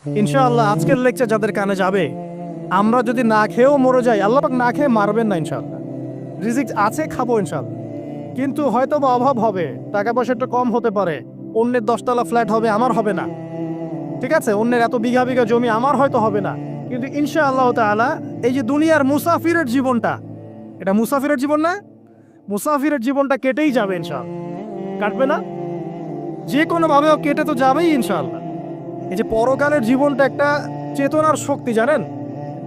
ইনশাআল্লাহ আজকের লেকচার যাদের কানে যাবে, আমরা যদি না খেয়েও মরে যাই, আল্লাহ পাক না খেয়ে মারবেন না ইনশাআল্লাহ। রিজিক আছে, খাবো ইনশাআল্লাহ। কিন্তু হয়তো বা অভাব হবে, টাকা পয়সা একটু কম হতে পারে, অন্যের 10তলা ফ্ল্যাট হবে, আমার হবে না, ঠিক আছে, অন্যের এত বিঘা বিঘা জমি আমার হয়তো হবে না, কিন্তু ইনশাআল্লাহ তাআলা এই যে দুনিয়ার মুসাফিরের জীবনটা, এটা মুসাফিরের জীবন না, মুসাফিরের জীবনটা কেটেই যাবে ইনশাআল্লাহ। কাটবে না? যে কোনো ভাবেও কেটে তো যাবেই ইনশাআল্লাহ। এই যে পরকালের জীবনটা একটা চেতনার শক্তি, জানেন,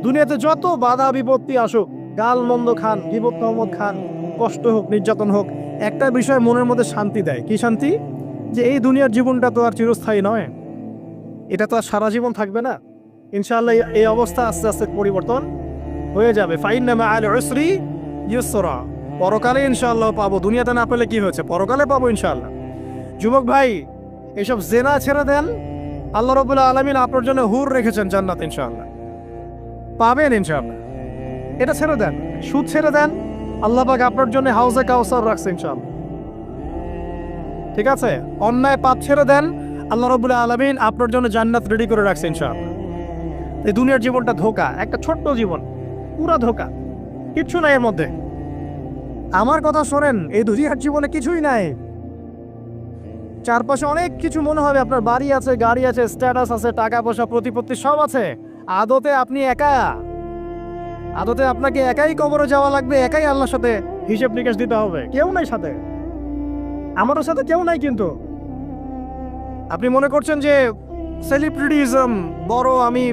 দুনিয়াতে যত বাধা বিপত্তি আসুক, গাল মন্দ খান, বিপদ তহমত খান, কষ্ট হোক, নির্যাতন হোক, একটা বিষয় মনের মধ্যে শান্তি দেয়। কি শান্তি? যে এই দুনিয়ার জীবনটা তো আর চিরস্থায়ী নয়, এটা তো আর সারা জীবন থাকবে না। ইনশাআল্লাহ এই অবস্থা আস্তে আস্তে পরিবর্তন হয়ে যাবে। ফাইন্না মাআল উসরি ইউসরা, পরকালে ইনশাআল্লাহ পাবো, দুনিয়াতে না পেলে কি হয়েছে, পরকালে পাবো ইনশাআল্লাহ। যুবক ভাই, এসব জেনা ছেড়ে দেন, আল্লাহ রাব্বুল আলামিন আপনার জন্য হুর রেখেছেন জান্নাত, ইনশাআল্লাহ পাবেন ইনশাআল্লাহ। এটা ছেড়ে দেন, সুদ ছেড়ে দেন, আল্লাহ পাক আপনার জন্য হাউজে কাউসার রাখছে ইনশাআল্লাহ, ঠিক আছে। অন্যায় পাপ ছেড়ে দেন, আল্লাহ রাব্বুল আলামিন আপনার জন্য জান্নাত রেডি করে রাখছে ইনশাআল্লাহ। এই দুনিয়ার জীবনটা ধোঁকা, একটা ছোট্ট জীবন, পুরা ধোঁকা, কিচ্ছু নাই এর মধ্যে। আমার কথা শোনেন, এই দুনিয়ার জীবনে কিছুই নাই। চারপাশে অনেক কিছু মনে হবে, আপনার বাড়ি আছে, গাড়ি আছে, স্ট্যাটাস আছে, টাকা পয়সা, প্রতিপত্তি সব আছে। আদতে আপনি একা, আদতে আপনাকে একাই কবরে যাওয়া লাগবে, একাই আল্লাহর সাথে হিসেব নিকেশ দিতে হবে। কেউ নাই সাথে, আমারও সাথে কেউ নাই। কিন্তু আপনি মনে করছেন যে সেলিব্রিটিজম বড়, আমি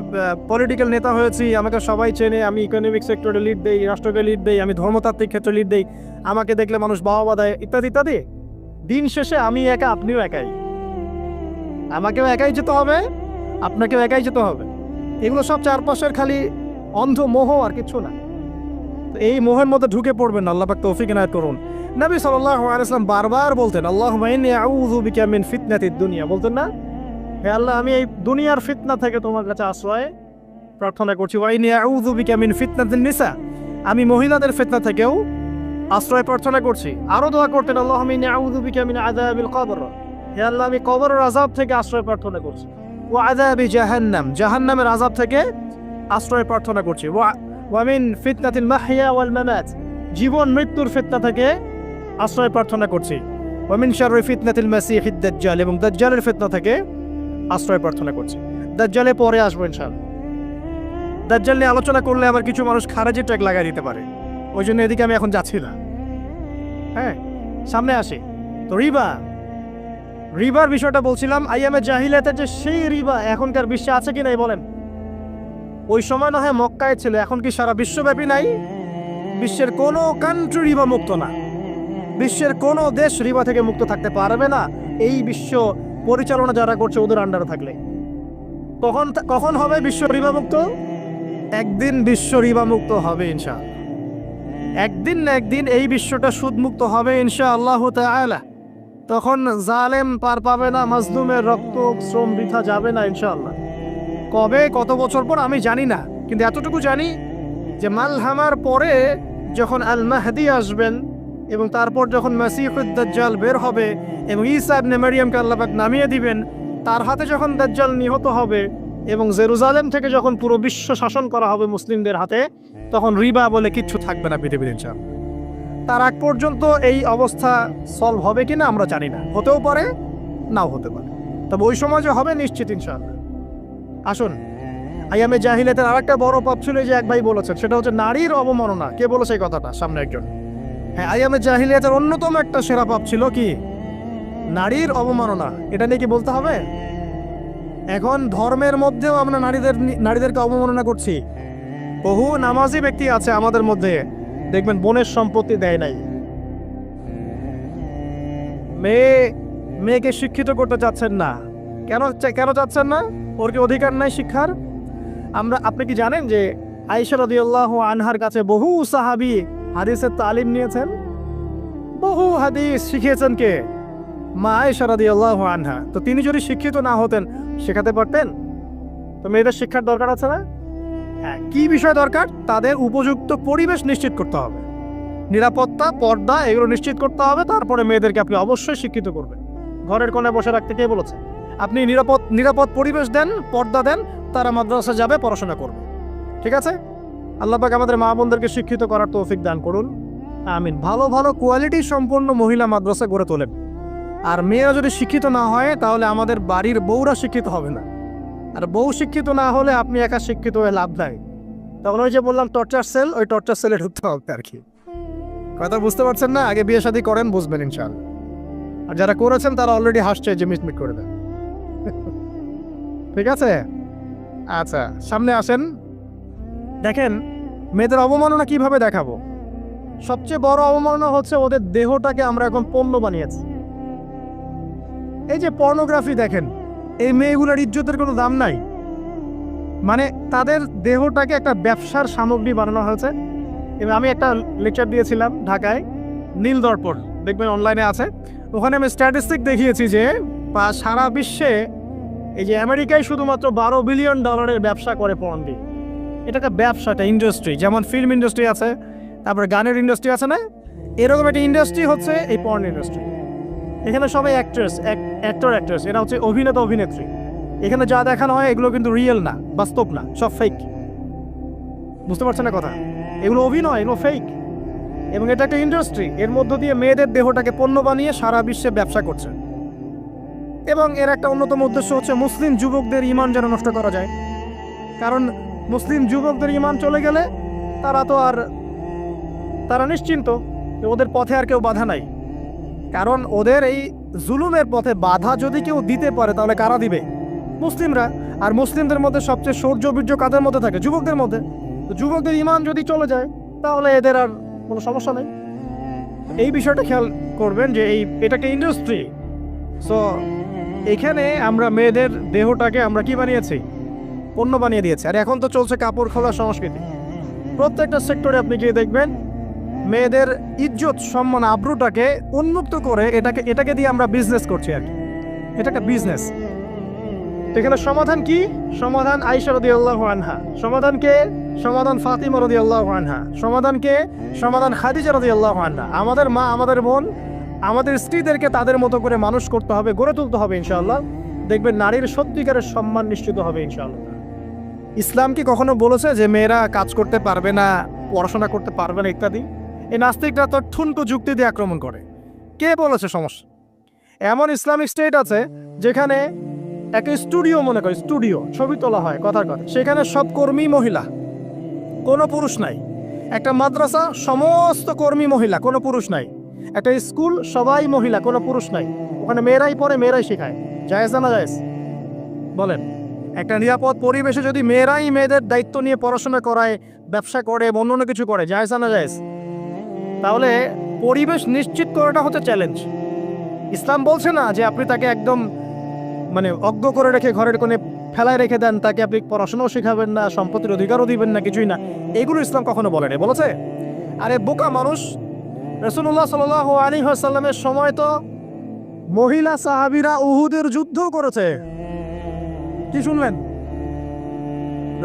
পলিটিক্যাল নেতা হয়েছি, আমাকে সবাই চেনে, আমি ইকোনমিক সেক্টরে লিড দেই, রাষ্ট্রকে লিড দেই, আমি ধর্মতাত্ত্বিক ক্ষেত্রে লিড দেই, আমাকে দেখলে মানুষ বাহবা দেয়, ইত্যাদি ইত্যাদি। দিন শেষে আমি একা, আপনিও একাই, আমাকেও একাই যেতে হবে, আপনাকেও একাই যেতে হবে। এগুলো সব চারপাশের খালি অন্ধ মোহ, আর কিছু না। তো এই মোহের মধ্যে ঢুকে পড়বেন না, আল্লাহ পাক তৌফিক ইনায়াত করুন। নবী সাল্লাল্লাহু আলাইহি ওয়াসাল্লাম বারবার বলতেন, আল্লাহুম্মা ইন্নী আউযু বিকা মিন ফিতনাতিদ দুনিয়া, বলতেন না, হে আল্লাহ, আমি এই দুনিয়ার ফিতনা থেকে তোমার কাছে আশ্রয় প্রার্থনা করছি। ওয়া ইন্নী আউযু বিকা মিন ফিতনাতিন নিসা, আমি মহিলাদের ফিতনা থেকেও আশ্রয় প্রার্থনা করছি। আরো দোয়া করতেন, আল্লাহুম্মা ইন্নী আউযু বিকা মিন আযাবিল কবর, হে আল্লাহ, আমি কবরের আযাব থেকে আশ্রয় প্রার্থনা করছি। ওয়া আযাবি জাহান্নাম, জাহান্নামের আযাব থেকে আশ্রয় প্রার্থনা করছি। ওয়া মিন ফিতনাতিল মাহইয়া ওয়াল মামাত, জীবন মৃত্যুর ফিতনা থেকে আশ্রয় প্রার্থনা করছি। ওয়া মিন শাররি ফিতনাতিল মাসিহিদ দাজ্জাল, এবং দাজ্জালের ফিতনা থেকে আশ্রয় প্রার্থনা করছি। দাজ্জালে পরে আসবো ইনশাআল্লাহ। দাজ্জাল নিয়ে আলোচনা করলে আবার কিছু মানুষ খারাজি ট্যাগ লাগাই দিতে পারে, ওই জন্য এদিকে আমি এখন যাচ্ছি না। হ্যাঁ, সামনে আসি। তো রিবার বিষয়টা বলছিলাম, আইয়ামে জাহিলিয়াতের যে সেই রিবা এখনকার বিশ্বে আছে কি নাই বলেন? ওই সময় না হয় মক্কায় ছিল, এখন কি সারা বিশ্বব্যাপী নাই? বিশ্বের কোনো কান্ট্রি রিবা মুক্ত না, বিশ্বের কোনো দেশ রিবা থেকে মুক্ত থাকতে পারবে না, এই বিশ্ব পরিচালনা যারা করছে ওদের আন্ডারে থাকলে। কখন হবে বিশ্ব রিবা মুক্ত? একদিন বিশ্ব রিবা মুক্ত হবে ইনশাআল্লাহ, একদিন না একদিন এই বিশ্বটা সুদ মুক্ত হবে ইনশাআল্লাহ তাআলা। তখন জালেম পার পাবে না, মাজলুমের রক্ত শ্রম বৃথা যাবে না ইনশাআল্লাহ। কবে, কত বছর পর আমি জানি না, কিন্তু এতটুকু জানি যে মালহামার পরে যখন আল মাহদি আসবেন, এবং তারপর যখন মাসিহুদ দাজ্জাল বের হবে এবং ঈসা ইবনে মারইয়ামকে আল্লাহ পাক নামিয়ে দিবেন, তার হাতে যখন দাজ্জাল নিহত হবে এবং জেরুজালেম থেকে যখন পুরো বিশ্ব শাসন করা হবে মুসলিমদের হাতে, তখন রিবা বলে কিচ্ছু থাকবে না পৃথিবীর ইনশাআল্লাহ। তার আগ পর্যন্ত এই অবস্থা সলভ হবে কিনা আমরা জানি না, হতেও পারে, নাও হতে পারে, তবে ওই সময় যে হবে নিশ্চিত ইনশাআল্লাহ। আসুন, আইয়ামে জাহিলিয়াতের আরেকটা বড় পাপ ছিল যে এক ভাই বলেছেন, সেটা হচ্ছে নারীর অবমাননা। কে বলেছে এই কথাটা? সামনে একজন। হ্যাঁ, আইয়ামে জাহিলিয়াতের অন্যতম একটা সেরা পাপ ছিল কি? নারীর অবমাননা। এটা নিয়ে কি বলতে হবে? এখন ধর্মের মধ্যেও আমরা নারীদেরকে অবমাননা করছি। বহু নামাজি ব্যক্তি আছে আমাদের মধ্যে, দেখবেন বোনের সম্পত্তি দেয় নাই, মেয়েকে শিক্ষিত করতে চাচ্ছেন না। কেন চাচ্ছেন না? ওর কি অধিকার নাই শিক্ষার? আপনি কি জানেন যে আয়েশা রাদিয়াল্লাহু আনহার কাছে বহু সাহাবী হাদিসের তালিম নিয়েছেন, বহু হাদিস শিখিয়েছেন কে? মা আয়েশা রাদিয়াল্লাহু আনহা। তো তিনি যদি শিক্ষিত না হতেন, শেখাতে পারতেন? তো মেয়েদের শিক্ষার দরকার আছে না? হ্যাঁ, কি বিষয় দরকার? তাদের উপযুক্ত পরিবেশ নিশ্চিত করতে হবে, নিরাপত্তা, পর্দা, এগুলো নিশ্চিত করতে হবে। তারপরে মেয়েদেরকে আপনি অবশ্যই শিক্ষিত করবেন। ঘরের কোণে বসে রাখতে কে বলেছে? আপনি নিরাপদ পরিবেশ দেন, পর্দা দেন, তারা মাদ্রাসা যাবে, পড়াশোনা করবে। ঠিক আছে? আল্লাহ পাক আমাদের মা বোনদেরকে শিক্ষিত করার তৌফিক দান করুন, আমিন। ভালো ভালো কোয়ালিটি সম্পন্ন মহিলা মাদ্রাসা গড়ে তোলেন। আর মেয়েরা যদি শিক্ষিত না হয় তাহলে আমাদের বাড়ির বউরা শিক্ষিত হবে না। আর বউ শিক্ষিত না হলে আপনি একা শিক্ষিত হয়ে লাভ নাই। তখন ওই যে বললাম টর্চার সেল, ওই টর্চার সেলে ঢুকতে হবে আর কি। কথা বুঝতে পারছেন না? আগে বিয়ে শাদী করেন, বুঝবেন ইনশাআল্লাহ। আর যারা করেছেন তারা অলরেডি হাসছে যে মিটমিট করে দেন। ঠিক আছে? আচ্ছা, সামনে আসেন। দেখেন মেয়েদের অবমাননা কিভাবে দেখাবো। সবচেয়ে বড় অবমাননা হচ্ছে ওদের দেহটাকে আমরা এখন পণ্য বানিয়েছি। এই যে পর্নোগ্রাফি দেখেন, এই মেয়েগুলোর ইজ্জতের কোনো দাম নাই। মানে তাদের দেহটাকে একটা ব্যবসার সামগ্রী বানানো হয়েছে। এবং আমি একটা লেকচার দিয়েছিলাম ঢাকায়, নীল দর্পণ, দেখবেন অনলাইনে আছে। ওখানে আমি স্ট্যাটিস্টিক দেখিয়েছি যে সারা বিশ্বে এই যে আমেরিকায় শুধুমাত্র $12 বিলিয়ন ব্যবসা করে পর্ন দিয়ে। এটা একটা ব্যবসা, একটা ইন্ডাস্ট্রি। যেমন ফিল্ম ইন্ডাস্ট্রি আছে, তারপরে গানের ইন্ডাস্ট্রি আছে না, এরকম একটা ইন্ডাস্ট্রি হচ্ছে এই পর্ন ইন্ডাস্ট্রি। এখানে সবাই অ্যাক্ট্রেস, এরা হচ্ছে অভিনেতা অভিনেত্রী। এখানে যা দেখানো হয় এগুলো কিন্তু রিয়েল না, বাস্তব না, সব ফেক। বুঝতে পারছেন না কথা? এগুলো অভিনয়, এগুলো ফেক। এবং এটা একটা ইন্ডাস্ট্রি, এর মধ্য দিয়ে মেয়েদের দেহটাকে পণ্য বানিয়ে সারা বিশ্বে ব্যবসা করছে। এবং এর একটা অন্যতম উদ্দেশ্য হচ্ছে মুসলিম যুবকদের ঈমান যেন নষ্ট করা যায়। কারণ মুসলিম যুবকদের ঈমান চলে গেলে তারা নিশ্চিন্ত, ওদের পথে আর কেউ বাধা নাই। কারণ ওদের এই জুলুমের পথে বাধা যদি কেউ দিতে পারে তাহলে কারা দিবে? মুসলিমরা। আর মুসলিমদের মধ্যে সবচেয়ে শৌর্য বীর্য কাদের মধ্যে থাকে? যুবকদের মধ্যে। তো যুবকদের ঈমান যদি চলে যায় তাহলে এদের আর কোনো সমস্যা নেই। এই বিষয়টা খেয়াল করবেন যে এটা একটা ইন্ডাস্ট্রি। সো এখানে আমরা মেয়েদের দেহটাকে আমরা কি বানিয়েছি? পণ্য বানিয়ে দিয়েছি। আর এখন তো চলছে কাপড় খোলার সংস্কৃতি। প্রত্যেকটা সেক্টরে আপনি গিয়ে দেখবেন মেয়েদের ইজ্জত, সম্মান, আব্রুটাকে উন্মুক্ত করে এটাকে দিয়ে আমরা বিজনেস করছি আর কি। এটা একটা বিজনেস। এখানে সমাধান কি? সমাধান আয়েশা রাদিয়াল্লাহু আনহা। সমাধান ফাতিমা রাদিয়াল্লাহু আনহা। সমাধান খাদিজা রাদিয়াল্লাহু আনহা। আমাদের মা, আমাদের বোন, আমাদের স্ত্রীদেরকে তাদের মতো করে মানুষ করতে হবে, গড়ে তুলতে হবে ইনশাআল্লাহ। দেখবেন নারীর সত্যিকারের সম্মান নিশ্চিত হবে ইনশাআল্লাহ। ইসলাম কি কখনো বলেছে যে মেয়েরা কাজ করতে পারবে না, পড়াশোনা করতে পারবে না ইত্যাদি? এই নাস্তিকরা তো ঠুনকো যুক্তি দিয়ে আক্রমণ করে। কে বলেছে? সমস্যা এমন ইসলামিক স্টেট আছে যেখানে একটা স্টুডিও, মনে করে স্টুডিও, ছবি তোলা হয়, কথার কথা, সেখানে সব কর্মী মহিলা, কোনো পুরুষ নাই। একটা মাদ্রাসা, সমস্ত কর্মী মহিলা, কোনো পুরুষ নাই। একটা স্কুল, সবাই মহিলা, কোনো পুরুষ নাই। ওখানে মেয়েরাই পড়ে, মেয়েরাই শেখায়। জায়েজ না জায়েজ বলেন? একটা নিরাপদ পরিবেশে যদি মেয়েরাই মেয়েদের দায়িত্ব নিয়ে পড়াশোনা করায়, ব্যবসা করে, অন্য কিছু করে, জায়েজ না জায়েজ? তাহলে পরিবেশ নিশ্চিত করাটা হচ্ছে চ্যালেঞ্জ। ইসলাম বলছে না যে আপনি তাকে একদম অজ্ঞ করে রেখে ঘরের কোণে ফেলায় রেখে দেন, তাকে আপনি পড়াশোনাও শেখাবেন না, সম্পত্তির অধিকারও দিবেন না, কিছুই না। এগুলো ইসলাম কখনো বলেনি। বলেছে? আরে বোকা মানুষ! রাসূলুল্লাহ সাল্লাল্লাহু আলাইহি ওয়াসাল্লামের সময় তো মহিলা সাহাবীরা উহুদের যুদ্ধ করেছে। কি শুনলেন?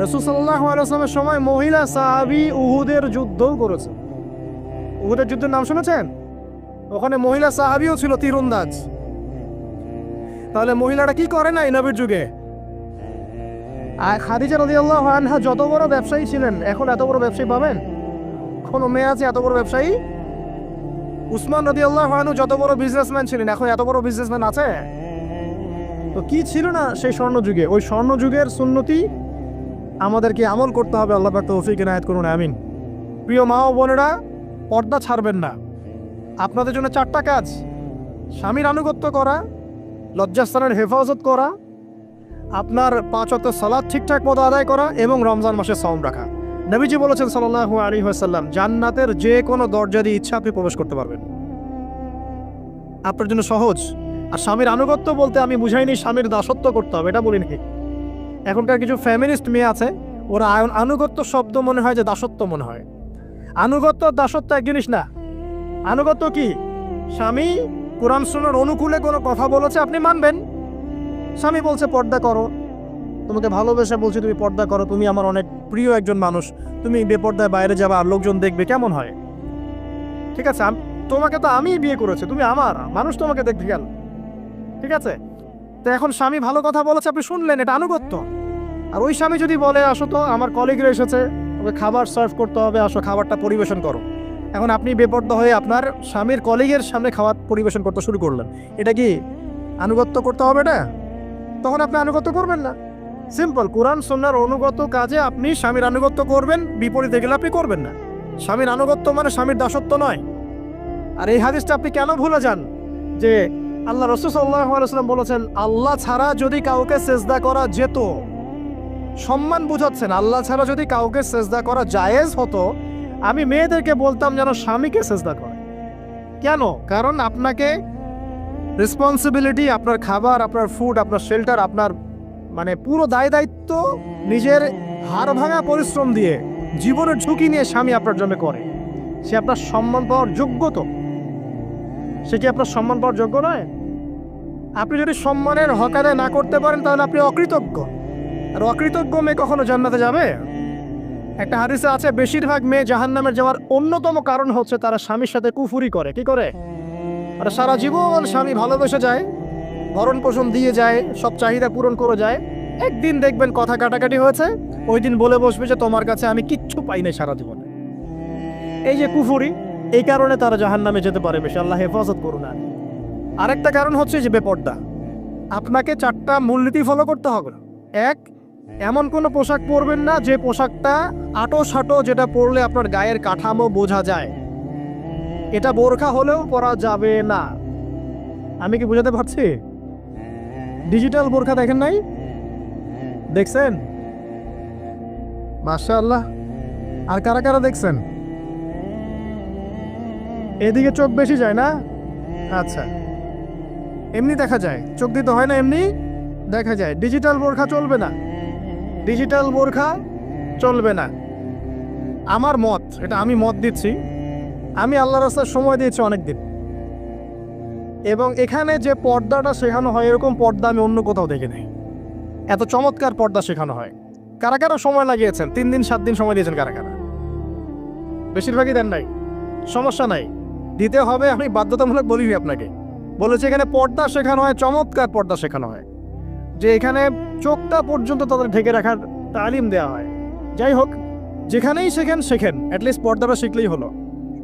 রাসূল সাল্লাল্লাহু আলাইহি ওয়াসাল্লামের সময় মহিলা সাহাবী উহুদের যুদ্ধও করেছে। উহুদের যুদ্ধের নাম শুনেছেন? ওখানে মহিলা সাহাবীও ছিল, তীরন্দাজ। তাহলে মহিলারা কি করে নাই নবীর যুগে? আর খাদিজা রাদিয়াল্লাহু আনহা যত বড় ব্যবসায়ী ছিলেন, এখন এত বড় ব্যবসায়ী পাবেন? কোনো মেয়ে আছে এত বড় ব্যবসায়ী? উসমান রাদিয়াল্লাহু আনহু যত বড় বিজনেসম্যান ছিলেন, এখন এত বড় বিজনেসম্যান আছে? তো কি ছিল না সেই স্বর্ণযুগে? ওই স্বর্ণযুগের সুন্নতি আমাদেরকে আমল করতে হবে। আল্লাহ পাক তৌফিক এনায়েত করুন, আমিন। প্রিয় মা ও বোনেরা, পর্দা ছাড়বেন না। আপনাদের জন্য 4টা কাজ: স্বামীর আনুগত্য করা, লজ্জাস্থানের হেফাজত করা, আপনার 5 ওয়াক্ত সালাত ঠিকঠাক মতো আদায় করা এবং রমজান মাসে সাওম রাখা। নবীজি বলেছেন সাল্লাল্লাহু আলাইহি ওয়াসাল্লাম, জান্নাতের যে কোনো দরজা দিয়ে ইচ্ছা আপনি প্রবেশ করতে পারবেন। আপনার জন্য সহজ। আর স্বামীর আনুগত্য বলতে আমি বুঝাইনি স্বামীর দাসত্ব করতে হবে, এটা বলিনি। এখনকার কিছু ফ্যামিনিস্ট মেয়ে আছে, ওরা আনুগত্য শব্দ মনে হয় যে দাসত্ব মনে হয়। আনুগত্য দাসত্ব এক জিনিস না। আনুগত্য কি? স্বামী কোরআন সুন্নাহর অনুকূলে কোনো কথা বলেছে, আপনি মানবেন। স্বামী বলছে পর্দা করো, তোমাকে ভালোবেসে বলছি তুমি পর্দা করো, তুমি আমার অনেক প্রিয় একজন মানুষ, তুমি বেপর্দায় বাইরে যাবা আর লোকজন দেখবে, কেমন হয়? ঠিক আছে, তোমাকে তো আমিই বিয়ে করেছি, তুমি আমার, মানুষ তোমাকে দেখতে গেল। ঠিক আছে? তো এখন স্বামী ভালো কথা বলেছে, আপনি শুনলেন, এটা আনুগত্য। আর ওই স্বামী যদি বলে আসো তো আমার কলিগরা এসেছে, ওকে খাবার সার্ভ করতে হবে, আসো খাবারটা পরিবেশন করো, এখন আপনি বেপরোয়া হয়ে আপনার স্বামীর কলিগের সামনে খাবার পরিবেশন করতে শুরু করলেন, এটা কি আনুগত্য করতে হবে? এটা তখন আপনি আনুগত্য করবেন না। সিম্পল, কোরআন সুন্নাহর অনুগত কাজে আপনি স্বামীর আনুগত্য করবেন, বিপরীতে গেলে আপনি করবেন না। স্বামীর আনুগত্য মানে স্বামীর দাসত্ব নয়। আর এই হাদিসটা আপনি কেন ভুলে যান যে আল্লাহ রাসূল সাল্লাল্লাহু আলাইহি ওয়াসাল্লাম বলেছেন আল্লাহ ছাড়া যদি কাউকে সেজদা করা যেত, সম্মান বুঝাচ্ছেন, আল্লাহ ছাড়া যদি কাউকে সেজদা করা জায়েজ হতো, আমি মেয়েদেরকে বলতাম যেন স্বামীকে সেজদা করে। কেন? কারণ আপনাকে রেসপন্সিবিলিটি, আপনার খাবার, আপনার ফুড, আপনার শেল্টার, আপনার মানে পুরো দায় দায়িত্ব নিজের হাড় ভাঙা পরিশ্রম দিয়ে, জীবনের ঝুঁকি নিয়ে স্বামী আপনার জন্য করে। সে আপনার সম্মান পাওয়ার যোগ্য তো? সে কি আপনার সম্মান পাওয়ার যোগ্য নয়? আপনি যদি সম্মানের হক আদায় না করতে পারেন তাহলে আপনি অকৃতজ্ঞ। আর অকৃতজ্ঞ মেয়ে কখনো জান্নাতে যাবে? একটা হাদিসে আছে বেশিরভাগ মেয়ে জাহান্নামে যাওয়ার অন্যতম কারণ হচ্ছে তারা স্বামীর সাথে কুফুরি করে। কি করে? আর সারা জীবন স্বামী ভালোবেসে যায়, ভরণ পোষণ দিয়ে যায়, সব চাহিদা পূরণ করে যায়, একদিন দেখবেন কথা কাটাকাটি হয়েছে, ওই দিন বলে বসবে যে তোমার কাছে আমি কিচ্ছু পাই নাই সারা জীবনে। এই যে কুফুরি, এই কারণে তারা জাহান্নামে যেতে পারে বেশি। আল্লাহ হেফাজত করুন। আরেকটা কারণ হচ্ছে যে বেপর্দা। আপনাকে 4টা মূলনীতি ফলো করতে হবে। 1, এমন কোনো পোশাক পরবেন না যে পোশাকটা আটো-সাটো, যেটা পরলে আপনার গায়ের কাঠামো বোঝা যায়। এটা বোরখা হলেও পরা যাবে না। আমি কি বোঝাতে পারছি? ডিজিটাল বোরখা দেখেন নাই? দেখছেন? মাশাআল্লাহ। আর কারা কারা দেখছেন? এদিকে চোখ বেশি যায় না? আচ্ছা, এমনি দেখা যায়, চোখ দিতে হয় না, এমনি দেখা যায়। ডিজিটাল বোরখা চলবে না, ডিজিটাল বোরখা চলবে না। আমার মত, এটা আমি মত দিচ্ছি, আমি আল্লাহর রাস্তায় সময় দিয়েছি অনেক দিন, এবং এখানে যে পর্দাটা শেখানো হয় এরকম পর্দা আমি অন্য কোথাও দেখি নাই। এত চমৎকার পর্দা শেখানো হয়। কারা কারা সময় লাগিয়েছেন? 3 দিন 7 দিন সময় দিয়েছেন কারা কারা? বেশিরভাগই দেন নাই। সমস্যা নাই, দিতে হবে। আমি বাধ্যতামূলক বলিনি আপনাকে, বলেছি এখানে পর্দা শেখানো হয়, চমৎকার পর্দা শেখানো হয়, যে এখানে চোখটা পর্যন্ত তাদের ঢেকে রাখার তালিম দেওয়া হয়। যাই হোক, যেখানেই শেখেন অ্যাটলিস্ট পর্দাটা শিখলেই হলো।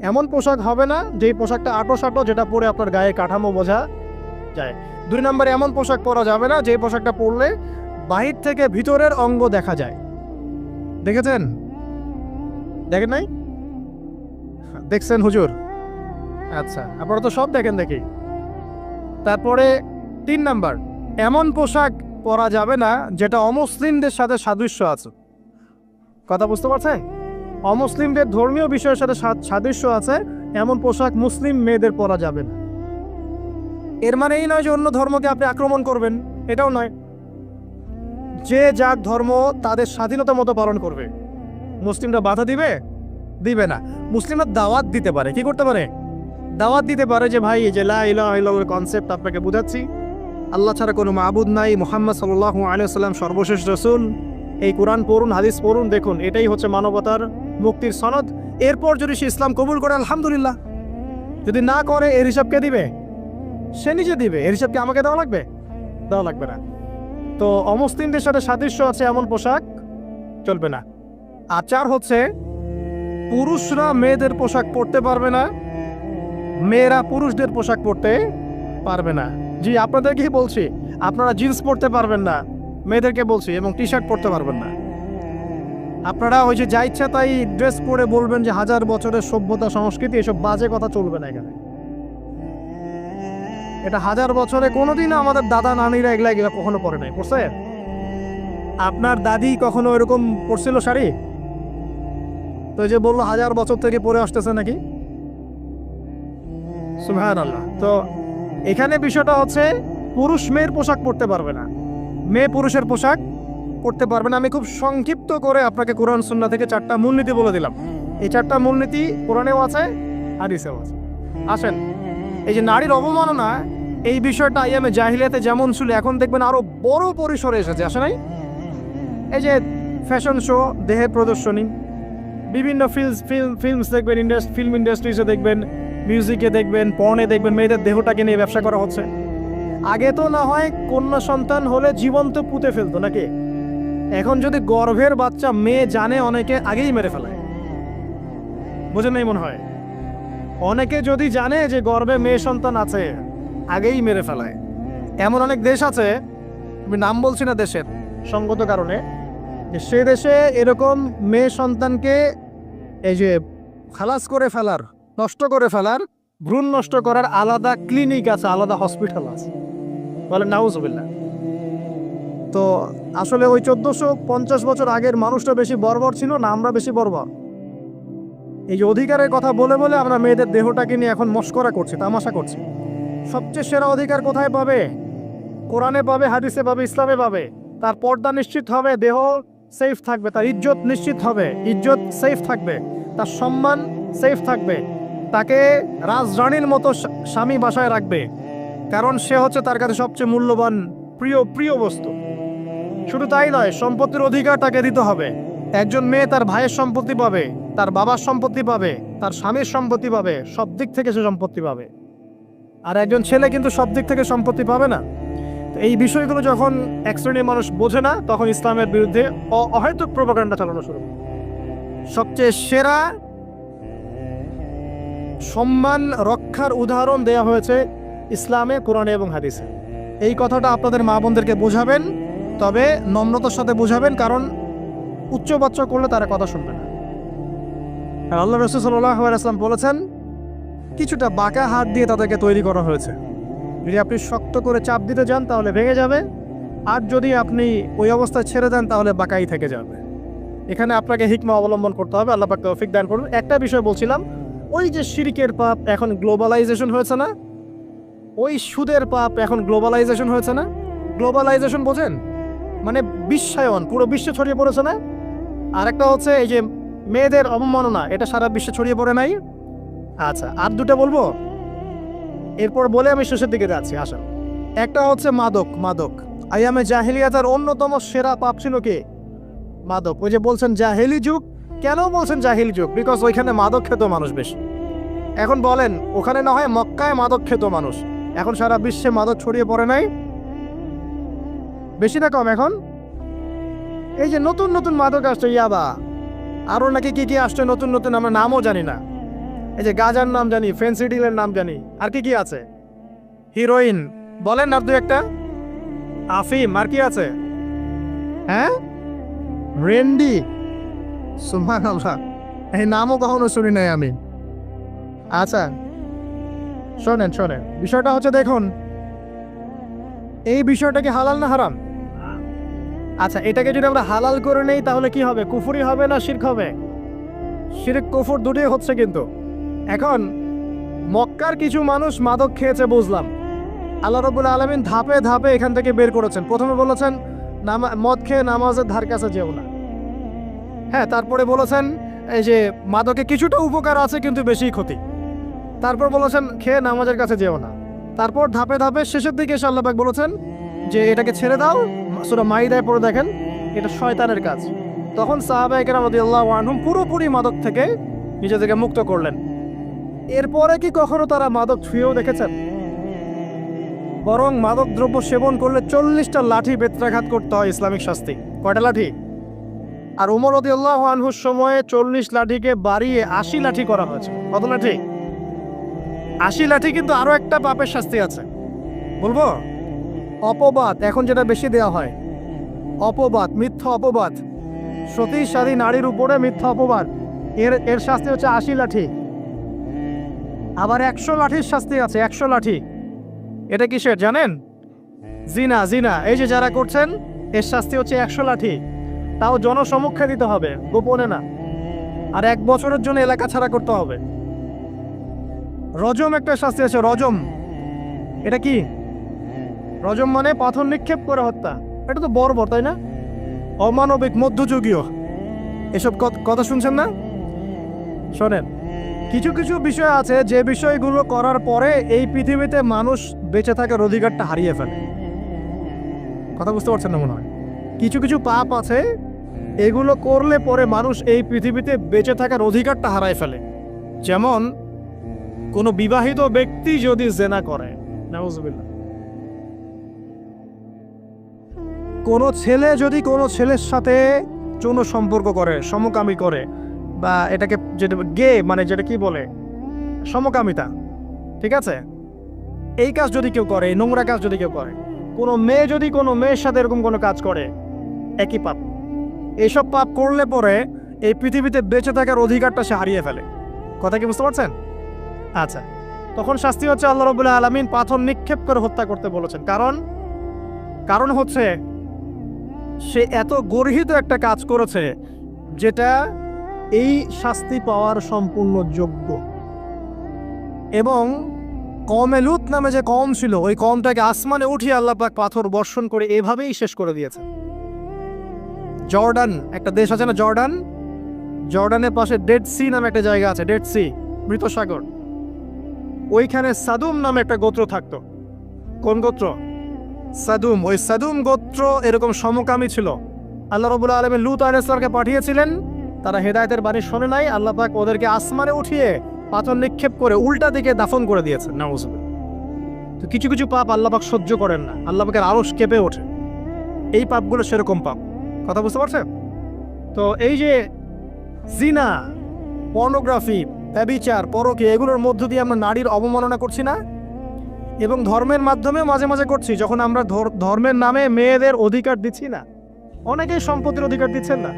এমন পোশাক হবে না যেই পোশাকটা আটো-সাটো, যেটা পরে আপনার গায়ে কাঠামো বোঝা যায়। 2 নম্বরে এমন পোশাক পরা যাবে না যেই পোশাকটা পরলে বাহির থেকে ভিতরের অঙ্গ দেখা যায়। দেখেছেন? দেখেন নাই? দেখছেন হুজুর? আচ্ছা, আপনারা তো সব দেখেন দেখি। তারপরে 3 নাম্বার, এমন পোশাক পরা যাবে না যেটা অমুসলিমদের সাথে সাদৃশ্য আছে। কথা বুঝতে পারছেন? অমুসলিমদের ধর্মীয় বিষয়ের সাথে সাদৃশ্য আছে এমন পোশাক মুসলিম মেয়েদের পরা যাবে না। এর মানে এই নয় যে অন্য ধর্মকে আপনি আক্রমণ করবেন, এটাও নয়। যে যার ধর্ম তাদের স্বাধীনতা মতো পালন করবে। মুসলিমরা বাধা দিবে? দিবে না। মুসলিমরা দাওয়াত দিতে পারে। কি করতে পারে? দাওয়াত দিতে পারে যে ভাই, এই যে লা ইলাহা ইল্লাল্লাহর কনসেপ্ট আপনাকে বুঝাচ্ছি, আল্লাহ ছাড়া কোনো মাবুদ নাই, মুহাম্মদ সাল্লাল্লাহু আলাইহি ওয়াসাল্লাম সর্বশেষ রাসূল, এই কোরআন পড়ুন, হাদিস পড়ুন, দেখুন এটাই হচ্ছে মানবতার মুক্তির সনদ। এরপর যদি সে ইসলাম কবুল করে আলহামদুলিল্লাহ, যদি না করে এর হিসাব কে দিবে? সে নিজে দিবে। এর হিসাব কি আমাকে দেওয়া লাগবে? দেওয়া লাগবে না। তো অমুসলিমদের সাথে সাদৃশ্য আছে এমন পোশাক চলবে না। আচার হচ্ছে পুরুষরা মেয়েদের পোশাক পরতে পারবে না, মেয়েরা পুরুষদের পোশাক পরতে পারবে না। জি, আপনাদেরকেই বলছি, আপনারা জিন্স পরতে পারবেন না, মেয়েদেরকে বলছি, এবং টি শার্ট পরতে পারবেন না। আপনারা ওই যে যা ইচ্ছা তাই ড্রেস পরে বলবেন যে 1000 বছরের সভ্যতা সংস্কৃতি, এসব বাজে কথা চলবে না এখানে। এটা 1000 বছরে কোনোদিন আমাদের দাদা নানিরা এগুলা কখনো পরে নাই। পড়ছে? আপনার দাদি কখনো এরকম পরছিল শাড়ি? তো যে বললো 1000 বছর থেকে পরে আসতেছে নাকি? সুবহানাল্লাহ। তো এখানে বিষয়টা হচ্ছে পুরুষ মেয়ের পোশাক পরতে পারবে না, মেয়ে পুরুষের পোশাক পরতে পারবে না। আমি খুব সংক্ষিপ্ত করে আপনাকে কোরআন সুন্নাহ থেকে 4টা মূলনীতি বলে দিলাম। এই 4টা মূলনীতি কোরআনেও আছে, হাদিসেও আছে। আসেন, এই যে নারীর অবমাননা, এই বিষয়টা আইয়ামে জাহিলিয়াতে যেমন ছিল, এখন দেখবেন আরো বড় পরিসরে এসেছে। আসে নাই? এই যে ফ্যাশন শো, দেহের প্রদর্শনী, বিভিন্ন ফিল্মস দেখবেন, ফিল্ম ইন্ডাস্ট্রিজে দেখবেন, মিউজিকে দেখবেন, পর্নে দেখবেন, মেয়েদের দেহটাকে নিয়ে ব্যবসা করা হচ্ছে। আগে তো না হয় কন্যা সন্তান হলে জীবন্ত পুঁতে ফেলতো নাকি, এখন যদি গর্ভের বাচ্চা মেয়ে জানে অনেকে আগেই মেরে ফেলায়। বোঝেন নাই মনে হয়? অনেকে যদি জানে যে গর্ভে মেয়ে সন্তান আছে আগেই মেরে ফেলায়। এমন অনেক দেশ আছে, আমি নাম বলছি না দেশের সঙ্গত কারণে, যে সে দেশে এরকম মেয়ে সন্তানকে এই যে খালাস করে ফেলার, নষ্ট করে ফেলার, ভ্রূণ নষ্ট করার আলাদা ক্লিনিক আছে, আলাদা হসপিটাল আছে। বলেন নাউজুবিল্লাহ। তো আসলে ওই 1450 বছর আগের মানুষটা বেশি বর্বর ছিল না আমরা বেশি বর্বর? এই যে অধিকারের কথা বলে বলে আমরা মেয়েদের দেহটাকে নিয়ে এখন মস্করা করছি, তামাশা করছি। সবচেয়ে সেরা অধিকার কোথায় পাবে? কোরআনে পাবে, হাদিসে পাবে, ইসলামে পাবে। তার পর্দা নিশ্চিত হবে, দেহ সেফ থাকবে, তার ইজ্জত নিশ্চিত হবে, ইজ্জত সেফ থাকবে, তার সম্মান সেফ থাকবে, তাকে রাজরানীর মতো স্বামী বাসায় রাখবে, কারণ সে হচ্ছে তার কাছে সবচেয়ে মূল্যবান প্রিয় বস্তু। শুধু তাই নয়, সম্পত্তির অধিকার তাকে দিতে হবে। একজন মেয়ে তার ভাইয়ের সম্পত্তি পাবে, তার বাবার সম্পত্তি পাবে, তার স্বামীর সম্পত্তি পাবে, সব দিক থেকে সে সম্পত্তি পাবে। আর একজন ছেলে কিন্তু সব দিক থেকে সম্পত্তি পাবে না। তো এই বিষয়গুলো যখন এক শ্রেণীর মানুষ বোঝে না, তখন ইসলামের বিরুদ্ধে অহেতুক প্রোপাগান্ডা চালানো শুরু করে। সবচেয়ে সেরা সম্মান রক্ষার উদাহরণ দেয়া হয়েছে ইসলামে, কোরআনে এবং হাদিসে। এই কথাটা আপনাদের মা বোনদেরকে বোঝাবেন, তবে নম্রতার সাথে বোঝাবেন, কারণ উচ্চবাচ্য করলে তারা কথা শুনবে না। আর আল্লাহ রাসূল সাল্লাল্লাহু আলাইহি ওয়াসাল্লাম বলেছেন, কিছুটা বাঁকা হাত দিয়ে তাদেরকে তৈরি করা হয়েছে। যদি আপনি শক্ত করে চাপ দিতে যান তাহলে ভেঙে যাবে, আর যদি আপনি ওই অবস্থায় ছেড়ে দেন তাহলে বাঁকাই থেকে যাবে। এখানে আপনাকে হিকমা অবলম্বন করতে হবে। আল্লাহ পাক তৌফিক দান করুন। একটা বিষয় বলছিলাম, ওই যে শিরকের পাপ এখন গ্লোবালাইজেশন হয়েছে না, ওই সুদের পাপ এখন গ্লোবালাইজেশন হয়েছে না। গ্লোবালাইজেশন বোঝেন? মানে বিশ্বায়ন, পুরো বিশ্বে ছড়িয়ে পড়েছে না। আর একটা হচ্ছে এই যে মেয়েদের অবমাননা, এটা সারা বিশ্বে ছড়িয়ে পড়ে নাই। আচ্ছা, আর দুটো বলবো, এরপর বলে আমি শেষের দিকে যাচ্ছি। আসেন, একটা হচ্ছে মাদক। আইয়ামে জাহিলিয়াতের অন্যতম সেরা পাপ ছিল কি? মাদক। ওই যে বলছেন জাহিলি যুগ, কেন বলছেন জাহিলি যুগ? বিকজ ওইখানে মাদক খেত মানুষ বেশি। এখন বলেন, ওখানে না হয় মক্কায় মাদক খেত মানুষ, এখন সারা বিশ্বে মাদক ছড়িয়ে পড়ে নাই? বেশি না কম? এখন এই যে নতুন নতুন মাদক আসছে, ইয়াবা, আরও নাকি কি আসছে নতুন নতুন, আমরা নামও জানি না। এই যে গাজার নাম জানি, ফেন্সিডিলের নাম জানি, আর কি আছে, হিরোইন বলেন আর দু একটা, আফিম, আর কি আছে? হ্যাঁ, রেন্ডি, সুবহানাল্লাহ, এই নামও কখনো শুনি নাই আমি। আচ্ছা শোনেন, বিষয়টা হচ্ছে, দেখুন এই বিষয়টা কি হালাল না হারাম? আচ্ছা, এটাকে যদি আমরা হালাল করে নেই তাহলে কি হবে? কুফরি হবে না শিরক হবে? শিরক কুফর দুটোই হচ্ছে। কিন্তু এখন মক্কার কিছু মানুষ মাদক খেয়েছে বুঝলাম, আল্লাহ রাব্বুল আলামিন ধাপে ধাপে এখান থেকে বের করেছেন। প্রথমে বলেছেন মদ খেয়ে নামাজের ধার কাছে যেও না। হ্যাঁ, তারপরে বলেছেন এই যে মাদকে কিছুটা উপকার আছে কিন্তু বেশি ক্ষতি। তারপর বলেছেন খেয়ে নামাজের কাছে যেও না। তারপর ধাপে ধাপে শেষের দিকে এসে আল্লাহ পাক বলেছেন যে এটাকে ছেড়ে দাও। সূরা মাইদায় পড়ে দেখেন, এটা শয়তানের কাজ। তখন সাহাবায়ে কেরাম রাদিয়াল্লাহু আনহুম পুরোপুরি মাদক থেকে নিজেদেরকে মুক্ত করলেন। এরপরে কি কখনো তারা মাদক ছুঁয়েও দেখেছেন? বরং মাদক দ্রব্য সেবন করলে 40টা লাঠি বেত্রাঘাত করতে হয়, ইসলামিক শাস্তি। কয়টা লাঠি? আর ওমর রাদিয়াল্লাহু আনহুর সময়ে 40 লাঠিকে বাড়িয়ে 80 লাঠি করা হয়েছে। কত লাঠি? 80 লাঠি। কিন্তু আরো একটা পাপের শাস্তি আছে, বলবো? অপবাদ, এখন যেটা বেশি দেওয়া হয়, অপবাদ, মিথ্যা অপবাদ, সতীসাধী নারীর উপরে মিথ্যা অপবাদ, এর শাস্তি হচ্ছে 80 লাঠি। আবার 100 লাঠির শাস্তি আছে, 100 লাঠি। এটা কিসের জানেন? জিনা। এই যে যারা করছেন, এর শাস্তি হচ্ছে 100 লাঠি। তাও জনসমক্ষে দিতে হবে, গোপনে না। আর 1 বছরের জন্য এলাকা ছাড়া করতে হবে। রজম একটা শাস্তি আছে, রজম। এটা কি? রজম মানে পাথর নিক্ষেপ করে হত্যা। এটা তো বর্বর, তাই না? অমানবিক, মধ্যযুগীয়। এসব কথা শুনছেন না? শোনেন, কিছু কিছু বিষয় আছে যে বিষয়গুলো করার পরে এই পৃথিবীতে মানুষ বেঁচে থাকার অধিকারটা হারিয়ে ফেলে। কথা বুঝতে পারছেন না মনে হয়? কিছু কিছু পাপ আছে, এগুলো করলে পরে মানুষ এই পৃথিবীতে বেঁচে থাকার অধিকারটা হারায় ফেলে। যেমন কোনো বিবাহিত ব্যক্তি যদি জেনা করে, নাউজুবিল্লাহ, কোনো ছেলে যদি কোনো ছেলের সাথে যৌন সম্পর্ক করে, সমকামী করে, বা এটাকে যেটা গে মানে যেটা কি বলে সমকামিতা, ঠিক আছে, এই কাজ যদি কেউ করে, এই নোংরা কাজ যদি কেউ করে, কোনো মেয়ে যদি কোনো মেয়ের সাথে এরকম কোনো কাজ করে, একই পাপ। এইসব পাপ করলে পরে এই পৃথিবীতে বেঁচে থাকার অধিকারটা সে হারিয়ে ফেলে। কথা কি বুঝতে পারছেন? আচ্ছা, তখন শাস্তি হচ্ছে আল্লাহ রাব্বুল আলামিন পাথর নিক্ষেপ করে হত্যা করতে বলেছেন। কারণ হচ্ছে সে এত গর্হিত একটা কাজ করেছে যেটা এই শাস্তি পাওয়ার সম্পূর্ণ যোগ্য। এবং কওমে লূত নামে যে কওম ছিল, ওই কওমটাকে আসমানে উঠিয়ে আল্লাহ পাক পাথর বর্ষণ করে এভাবেই শেষ করে দিয়েছে। জর্ডান একটা দেশ আছে না, জর্ডানের পাশে ডেড সি নামে একটা জায়গা আছে, ডেড সি, মৃত সাগর। ওইখানে সাদুম নামে একটা গোত্র থাকতো। কোন গোত্র? সাদুম। ওই সাদুম গোত্র এরকম সমকামী ছিল। আল্লাহ রাব্বুল আলামিন লূত আলাইহিস সালামকে পাঠিয়েছিলেন, তারা হেদায়েতের বাণী শোনে নাই। আল্লাহ পাক ওদেরকে আসমানে উঠিয়ে পাথর নিক্ষেপ করে উল্টা দিকে দাফন করে দিয়েছে। নাউযুবিল্লাহ। তো কিছু কিছু পাপ আল্লাহ পাক সহ্য করেন না, আল্লাহ পাকের আরশ কেঁপে ওঠে। এই পাপগুলো সেরকম পাপ। কথা বুঝতে পারছেন? তো এই যে জিনা, পর্নোগ্রাফি, ব্যভিচার, পরকী, এগুলোর মধ্য দিয়ে আমরা নারীর অবমাননা করছি না? এবং ধর্মের মাধ্যমে মাঝে মাঝে করছি, যখন আমরা ধর্মের নামে মেয়েদের অধিকার দিচ্ছি না। অনেকেই সম্পত্তির অধিকার দিচ্ছেন না,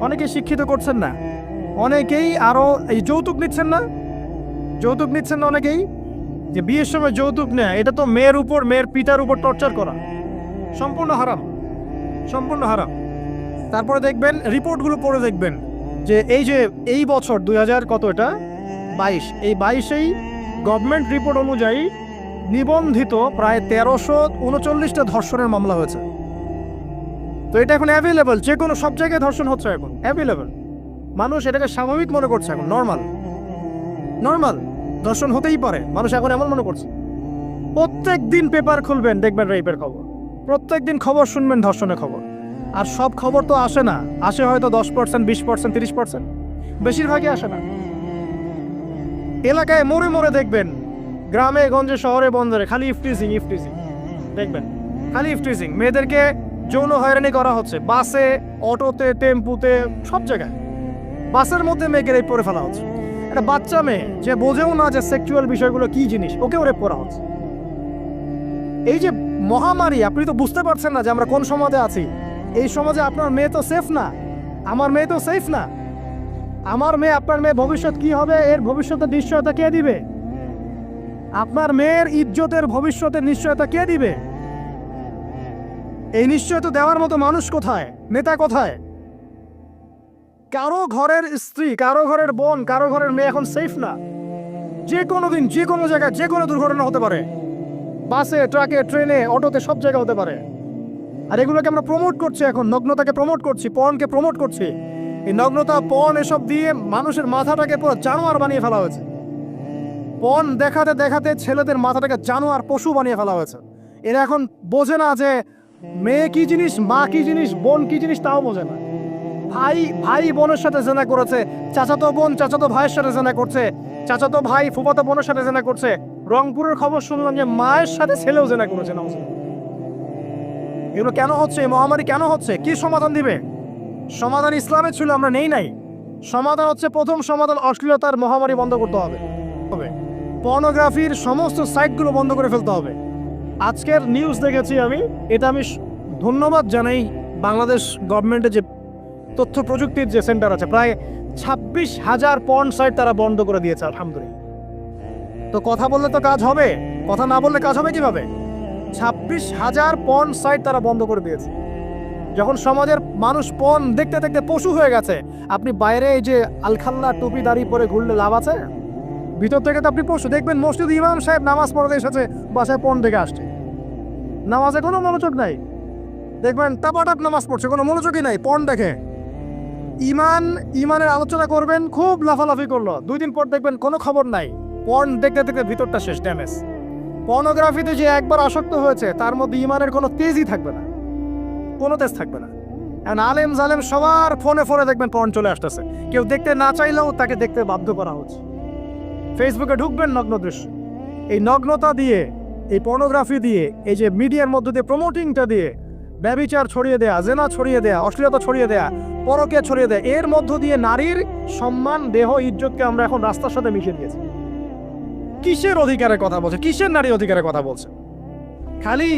অনেকেই শিক্ষিত করছেন না, অনেকেই আরো এই যৌতুক নিচ্ছেন না, অনেকেই যে বিয়ের সময় যৌতুক নেয়, এটা তো মেয়ের উপর, মেয়ের পিতার উপর টর্চার করা, সম্পূর্ণ হারাম। তারপরে দেখবেন, রিপোর্টগুলো পড়ে দেখবেন যে এই বছর 2022, এই 22-এই গভর্নমেন্ট রিপোর্ট অনুযায়ী নিবন্ধিত প্রায় 1339টা ধর্ষণের মামলা হয়েছে। তো এটা এখন অ্যাভেলেবল, যে কোনো সব জায়গায় ধর্ষণ হচ্ছে, এখন অ্যাভেলেবল। মানুষ এটাকে স্বাভাবিক মনে করছে, এখন নর্মাল ধর্ষণ হতেই পারে, মানুষ এখন এমন মনে করছে। প্রত্যেক দিন পেপার খুলবেন, দেখবেন রেপের খবর, প্রত্যেক দিন খবর শুনবেন ধর্ষণের খবর। আর সব খবর তো আসে না, আসে হয়তো 10%, 20%, 30%, বেশিরভাগই আসে না। এলাকায় মোড়ে মোড়ে দেখবেন, গ্রামে গঞ্জে শহরে বন্দরে খালি ইফটিজিং দেখবেন, খালি ইফটিজিং। মেয়েদেরকে যৌন হয়রানি করা হচ্ছে, বাসে, অটোতে, টেম্পুতে, সব জায়গায়। বাসের মধ্যে মেয়েকে রেপ করে ফেলা হচ্ছে। একটা বাচ্চা মেয়ে যে বোঝেও না যে সেক্সুয়াল বিষয়গুলো কি জিনিস, ওকেও রেপ করা হচ্ছে। এই যে মহামারী, আপনি তো বুঝতে পারছেন না যে আমরা কোন সমাজে আছি। এই সমাজে আপনার মেয়ে তো সেফ না, আমার মেয়ে তো সেফ না। আমার মেয়ে, আপনার মেয়ে ভবিষ্যৎ কি হবে, এর ভবিষ্যতের নিশ্চয়তা কে দিবে? আপনার মেয়ের ইজ্জতের ভবিষ্যতের নিশ্চয়তা কে দিবে? এই নিশ্চয়তা দেওয়ার মতো মানুষ কোথায়, নেতা কোথায়? কারো ঘরের স্ত্রী, কারো ঘরের বোন, কারো ঘরের মেয়ে এখন সেফ না। যে কোনো দিন, যে কোনো জায়গায়, যে কোনো দুর্ঘটনা হতে পারে। বাসে, ট্রাকে, ট্রেনে, অটোতে, সব জায়গায় হতে পারে। আর এগুলোকে আমরা প্রমোট করছি, এখন নগ্নতাকে প্রমোট করছি, পর্নকে প্রমোট করছি। এই নগ্নতা, পর্ন, এসব দিয়ে মানুষের মাথাটাকে পুরো জানোয়ার বানিয়ে ফেলা হয়েছে। পর্ন দেখাতে দেখাতে ছেলেদের মাথাটাকে জানোয়ার, পশু বানিয়ে ফেলা হয়েছে। এরা এখন বোঝে না যে মেয়ে কি জিনিস, মা কি জিনিস, বোন কি জিনিস, তাও বোঝে না। ভাই বোনের সাথে জেনা করেছে, চাচাতো বোন চাচাতো ভাইয়ের সাথে জেনা করছে, চাচাতো ভাই ফুফাতো বোনের সাথে জেনা করছে। রংপুরের খবর শুনলাম যে মায়ের সাথে ছেলেও জেনা করেছে। এগুলো কেন হচ্ছে? এই মহামারী কেন হচ্ছে? কি সমাধান দিবে? সমাধান ইসলামে ছিল, আমরা নেই নাই। সমাধান হচ্ছে, প্রথম সমাধান অশ্লীলতার মহামারী বন্ধ করতে হবে। পর্নোগ্রাফির সমস্ত সাইটগুলো বন্ধ করে ফেলতে হবে। আজকের নিউজ দেখেছি আমি, এটা আমি ধন্যবাদ জানাই বাংলাদেশ গভর্নমেন্টের যে তথ্য প্রযুক্তির যে সেন্টার আছে, প্রায় 26,000 পর্ন সাইট তারা বন্ধ করে দিয়েছে, আলহামদুলিল্লাহ। তো কথা বললে তো কাজ হবে, কথা না বললে কাজ হবে কিভাবে? 26,000 পর্ন সাইট তারা বন্ধ করে দিয়েছে। যখন সমাজের মানুষ পর্ন দেখতে দেখতে পশু হয়ে গেছে, আপনি বাইরে এই যে আলখাল্লা টুপি দাড়ি পরে ঘুরলে লাভ আছে? ভিতর থেকে তো আপনি পশু। দেখবেন মসজিদ ইমাম সাহেব নামাজ পড়তে এসেছে, বাসায় পর্ন দেখে আসছে, নামাজে কোনো মনোযোগ নাই। দেখবেন টাপাটাপ নামাজ পড়ছে, কোনো মনোযোগই নাই, পর্ন দেখে। ইমানের আলোচনা করবেন, খুব লাফালাফি করলো, 2 দিন পর দেখবেন কোনো খবর নাই, পর্ন দেখতে দেখতে ভিতরটা শেষ, ড্যামেজ। পর্নোগ্রাফিতে যে একবার আসক্ত হয়েছে, তার মধ্যে ইমানের কোনো তেজই থাকবে না, কোনো তেজ থাকবে না। এখন আলেম জালেম সবার ফোনে দেখবেন পর্ন চলে আসতেছে, কেউ দেখতে না চাইলেও তাকে দেখতে বাধ্য করা হচ্ছে। ফেসবুকে ঢুকবেন, নগ্ন দৃশ্য। এই নগ্নতা দিয়ে, এই পর্নোগ্রাফি দিয়ে, এই যে মিডিয়ার মধ্য দিয়ে প্রমোটিংটা দিয়ে ব্যভিচার ছড়িয়ে দেয়া, জেনা ছড়িয়ে দেয়া, অশ্লীলতা ছড়িয়ে দেয়া, পরকীয়া ছড়িয়ে দেয়া, এর মধ্য দিয়ে নারীর সম্মান, দেহ, ইজ্জতকে আমরা এখন রাস্তার সাথে মিশিয়ে দিয়েছি। কিসের অধিকারের কথা বলছে? কিসের নারী অধিকারের কথা বলছে? খালি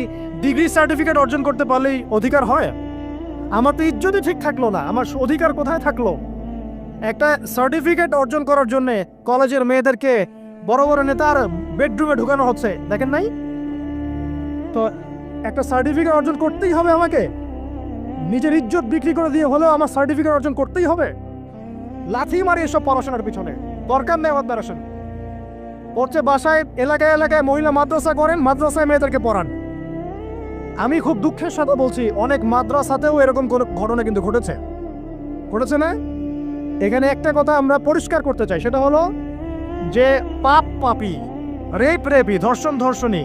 ডিগ্রি সার্টিফিকেট অর্জন করতে পারলেই অধিকার হয়? আমার তো ইজ্জতই ঠিক থাকলো না, আমার অধিকার কোথায় থাকলো? একটা সার্টিফিকেট অর্জন করার জন্য কলেজের মেয়েদেরকে বড় বড় নেতার বেডরুমে ঢুকানো হচ্ছে, দেখেন নাই? তো একটা সার্টিফিকেট অর্জন করতেই হবে আমাকে, নিজের ইজ্জত বিক্রি করে দিয়ে হলেও আমার সার্টিফিকেট অর্জন করতেই হবে। লাথি মারি এসব পড়াশোনার পিছনে, দরকার নেই আমার পড়াশোনা। পড়ছে বাসায়, এলাকায় এলাকায় মহিলা মাদ্রাসা করেন, মাদ্রাসায় মেয়েদেরকে পড়ান। আমি খুব দুঃখের সাথে বলছি, অনেক মাদ্রাসাতেও এরকম কোনো ঘটনা কিন্তু ঘটেছে না? এখানে একটা কথা আমরা পরিষ্কার করতে চাই, সেটা হলো যে পাপী, রেপি, ধর্ষণী,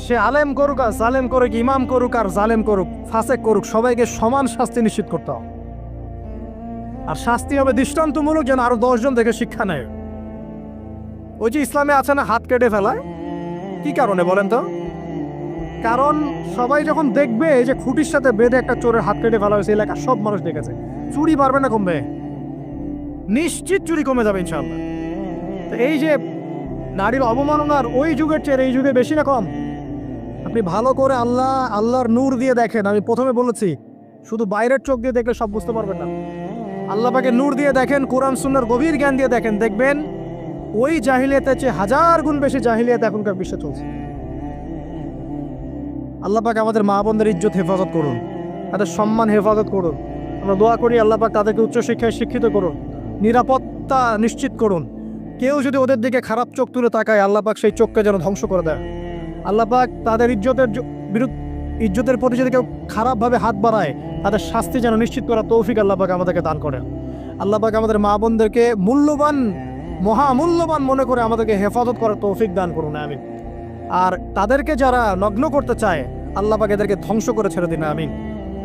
সে আলেম করুক আর জালেম করুক, ইমাম করুক আর জালেম করুক, ফাসেক করুক, সবাইকে সমান শাস্তি নিশ্চিত করতে হবে। আর শাস্তি হবে দৃষ্টান্তমূলক, যেন আরো 10 জন থেকে শিক্ষা নেয়। ওই যে ইসলামে আছে না হাত কেটে ফেলা, কি কারণে বলেন তো? কারণ সবাই যখন দেখবে এই যে খুঁটির সাথে বেঁধে একটা চোরের হাত কেটে ফেলা হয়েছে, এলাকার সব মানুষ দেখেছে, চুরি বাড়বে না কমবে? নিশ্চিত চুরি কমে যাবে ইনশাআল্লাহ। তো এই যে নারীর অবমাননার ওই যুগের চেয়ে এই যুগে বেশি না কম? আপনি ভালো করে আল্লাহর নূর দিয়ে দেখেন। আমি প্রথমে বলেছি, শুধু বাইরের চোখ দিয়ে দেখলে সব বুঝতে পারবেন না। আল্লাহ পাকে নূর দিয়ে দেখেন, কোরআন সুন্নাহর গভীর জ্ঞান দিয়ে দেখেন, দেখবেন ওই জাহিলিয়াতের চেয়ে 1000 গুণ বেশি জাহিলিয়াত এখনকার বিশ্বে চলছে। আল্লাহ পাক আমাদের মা বোনদের ইজ্জত হেফাজত করুন, তাদের সম্মান হেফাজত করুন। আমরা দোয়া করি আল্লাহ পাক তাদেরকে উচ্চশিক্ষায় শিক্ষিত করুন, নিরাপত্তা নিশ্চিত করুন। কেউ যদি ওদের দিকে খারাপ চোখ তুলে তাকায়, আল্লাহ পাক সেই চোখকে যেন ধ্বংস করে দেয়। আল্লাহ পাক তাদের ইজ্জতের প্রতি যদি কেউ খারাপভাবে হাত বাড়ায়, তাদের শাস্তি যেন নিশ্চিত করার তৌফিক আল্লাহ পাক আমাদেরকে দান করেন। আল্লাহ পাক আমাদের মা বোনদেরকে মহামূল্যবান মনে করে আমাদেরকে হেফাজত করার তৌফিক দান করুন, আমিন। আর তাদেরকে যারা নগ্ন করতে চায়, আল্লাহ পাক এদেরকে ধ্বংস করে ছেড়ে দিন, আমিন।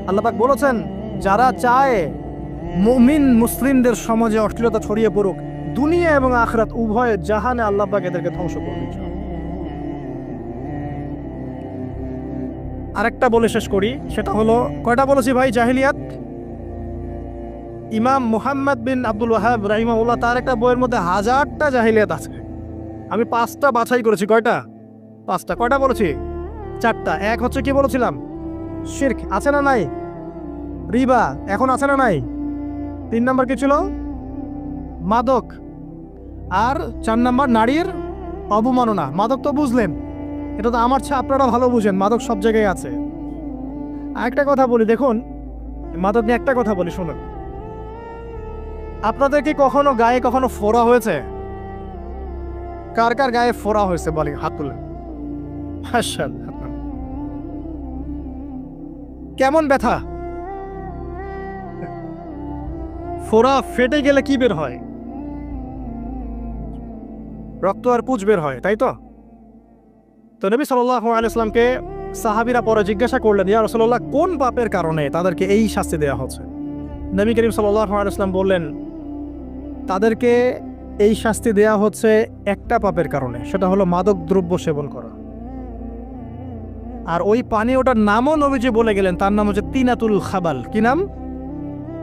আল্লাহ পাক বলেছেন, যারা চায় মুমিন মুসলিমদের সমাজে অশ্লীলতা ছড়িয়ে পড়ুক, দুনিয়া এবং আখিরাত উভয় জাহানে আল্লাহ পাক এদেরকে ধ্বংস করবেন। আরেকটা বলে শেষ করি, সেটা হলো, কয়টা বলেছি ভাই? জাহিলিয়াত। ইমাম মুহাম্মদ বিন আব্দুল ওয়াহাব রাহিমাহুল্লাহ তার একটা বইয়ের মধ্যে 1000টা জাহিলিয়াত আছে। আমি 5টা বাছাই করেছি। কয়টা? 5টা। কয়টা বলেছি? 4টা। এক হচ্ছে কি বলেছিলাম? শিরক। আছে না নাই? রিবা এখন আছে না নাই? 3 নাম্বার কি ছিল? মাদক। আর 4 নাম্বার নারীর অবমাননা। মাদক তো বুঝলেন, এটা তো আমার চেয়ে আপনারা ভালো বুঝেন, মাদক সব জায়গায় আছে। আরেকটা কথা বলি, দেখুন মাদক নিয়ে একটা কথা বলি, শুনুন। আপনাদের কি কখনো গায়ে কখনো ফোড়া হয়েছে? কার কার গায়ে ফোড়া হয়েছে বলি, হাত তুলেন। কেমন ব্যথা? ফোড়া ফেটে গেলে কি বের হয়? রক্ত আর পুঁজ বের হয়, তাই তো? তো নবী সাল্লাল্লাহু আলাইহি ওয়াসাল্লামকে সাহাবীরা পরে জিজ্ঞাসা করলেন, ইয়া রাসূলুল্লাহ, কোন পাপের কারণে তাদেরকে এই শাস্তি দেওয়া হচ্ছে? নবী করিম সাল্লাল্লাহু আলাইহি ওয়াসাল্লাম বললেন, তাদেরকে এই শাস্তি দেওয়া হচ্ছে একটা পাপের কারণে, সেটা হলো মাদক দ্রব্য সেবন করা। আর ওই পানি, ওটার নামও নবীজি বলে গেলেন, তার নাম হচ্ছে তিনাতুল খাবাল। কি নাম?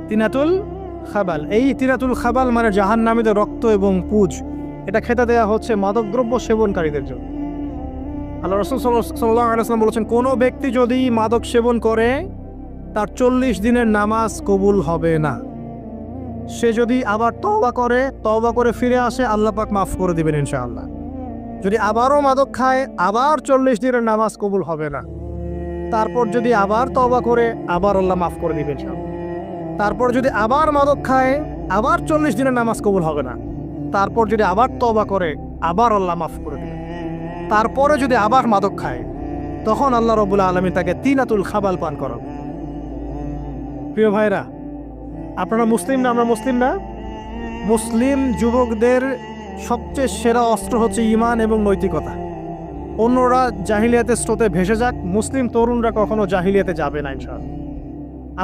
তিনাতুল খাবাল। এই তিনাতুল খাবাল মানে জাহান্নামীদের রক্ত এবং পুঁজ, এটা খেতে দেওয়া হচ্ছে মাদক দ্রব্য সেবনকারীদের জন্য। আল্লাহ রাসূল সাল্লাল্লাহু আলাইহি ওয়াসাল্লাম বলেছেন, কোনো ব্যক্তি যদি মাদক সেবন করে, তার 40 দিনের নামাজ কবুল হবে না। সে যদি আবার তওবা করে ফিরে আসে, আল্লাহ পাক মাফ করে দিবেন ইনশাআল্লাহ। যদি আবারও মাদক খায়, আবার 40 দিনের নামাজ কবুল হবে না। তারপর যদি আবার তওবা করে, আবার আল্লাহ মাফ করে দিবেন ইনশাআল্লাহ। তারপর যদি আবার মাদক খায়, আবার 40 দিনের নামাজ কবুল হবে না। তারপর যদি আবার তওবা করে, আবার আল্লাহ মাফ করে দিবেন। তারপরে যদি আবার মাদক খায়, তখন আল্লাহ রাব্বুল আলামিন তাকে তিনাতুল খাবাল পান করাবে। প্রিয় ভাইরা, আপনারা মুসলিম না? আমরা মুসলিম না? মুসলিম যুবকদের সবচেয়ে সেরা অস্ত্র হচ্ছে ঈমান এবং নৈতিকতা। অন্যরা জাহিলিয়াতের স্রোতে ভেসে যাক, মুসলিম তরুণরা কখনো জাহিলিয়াতে যাবে না ইনশাআল্লাহ।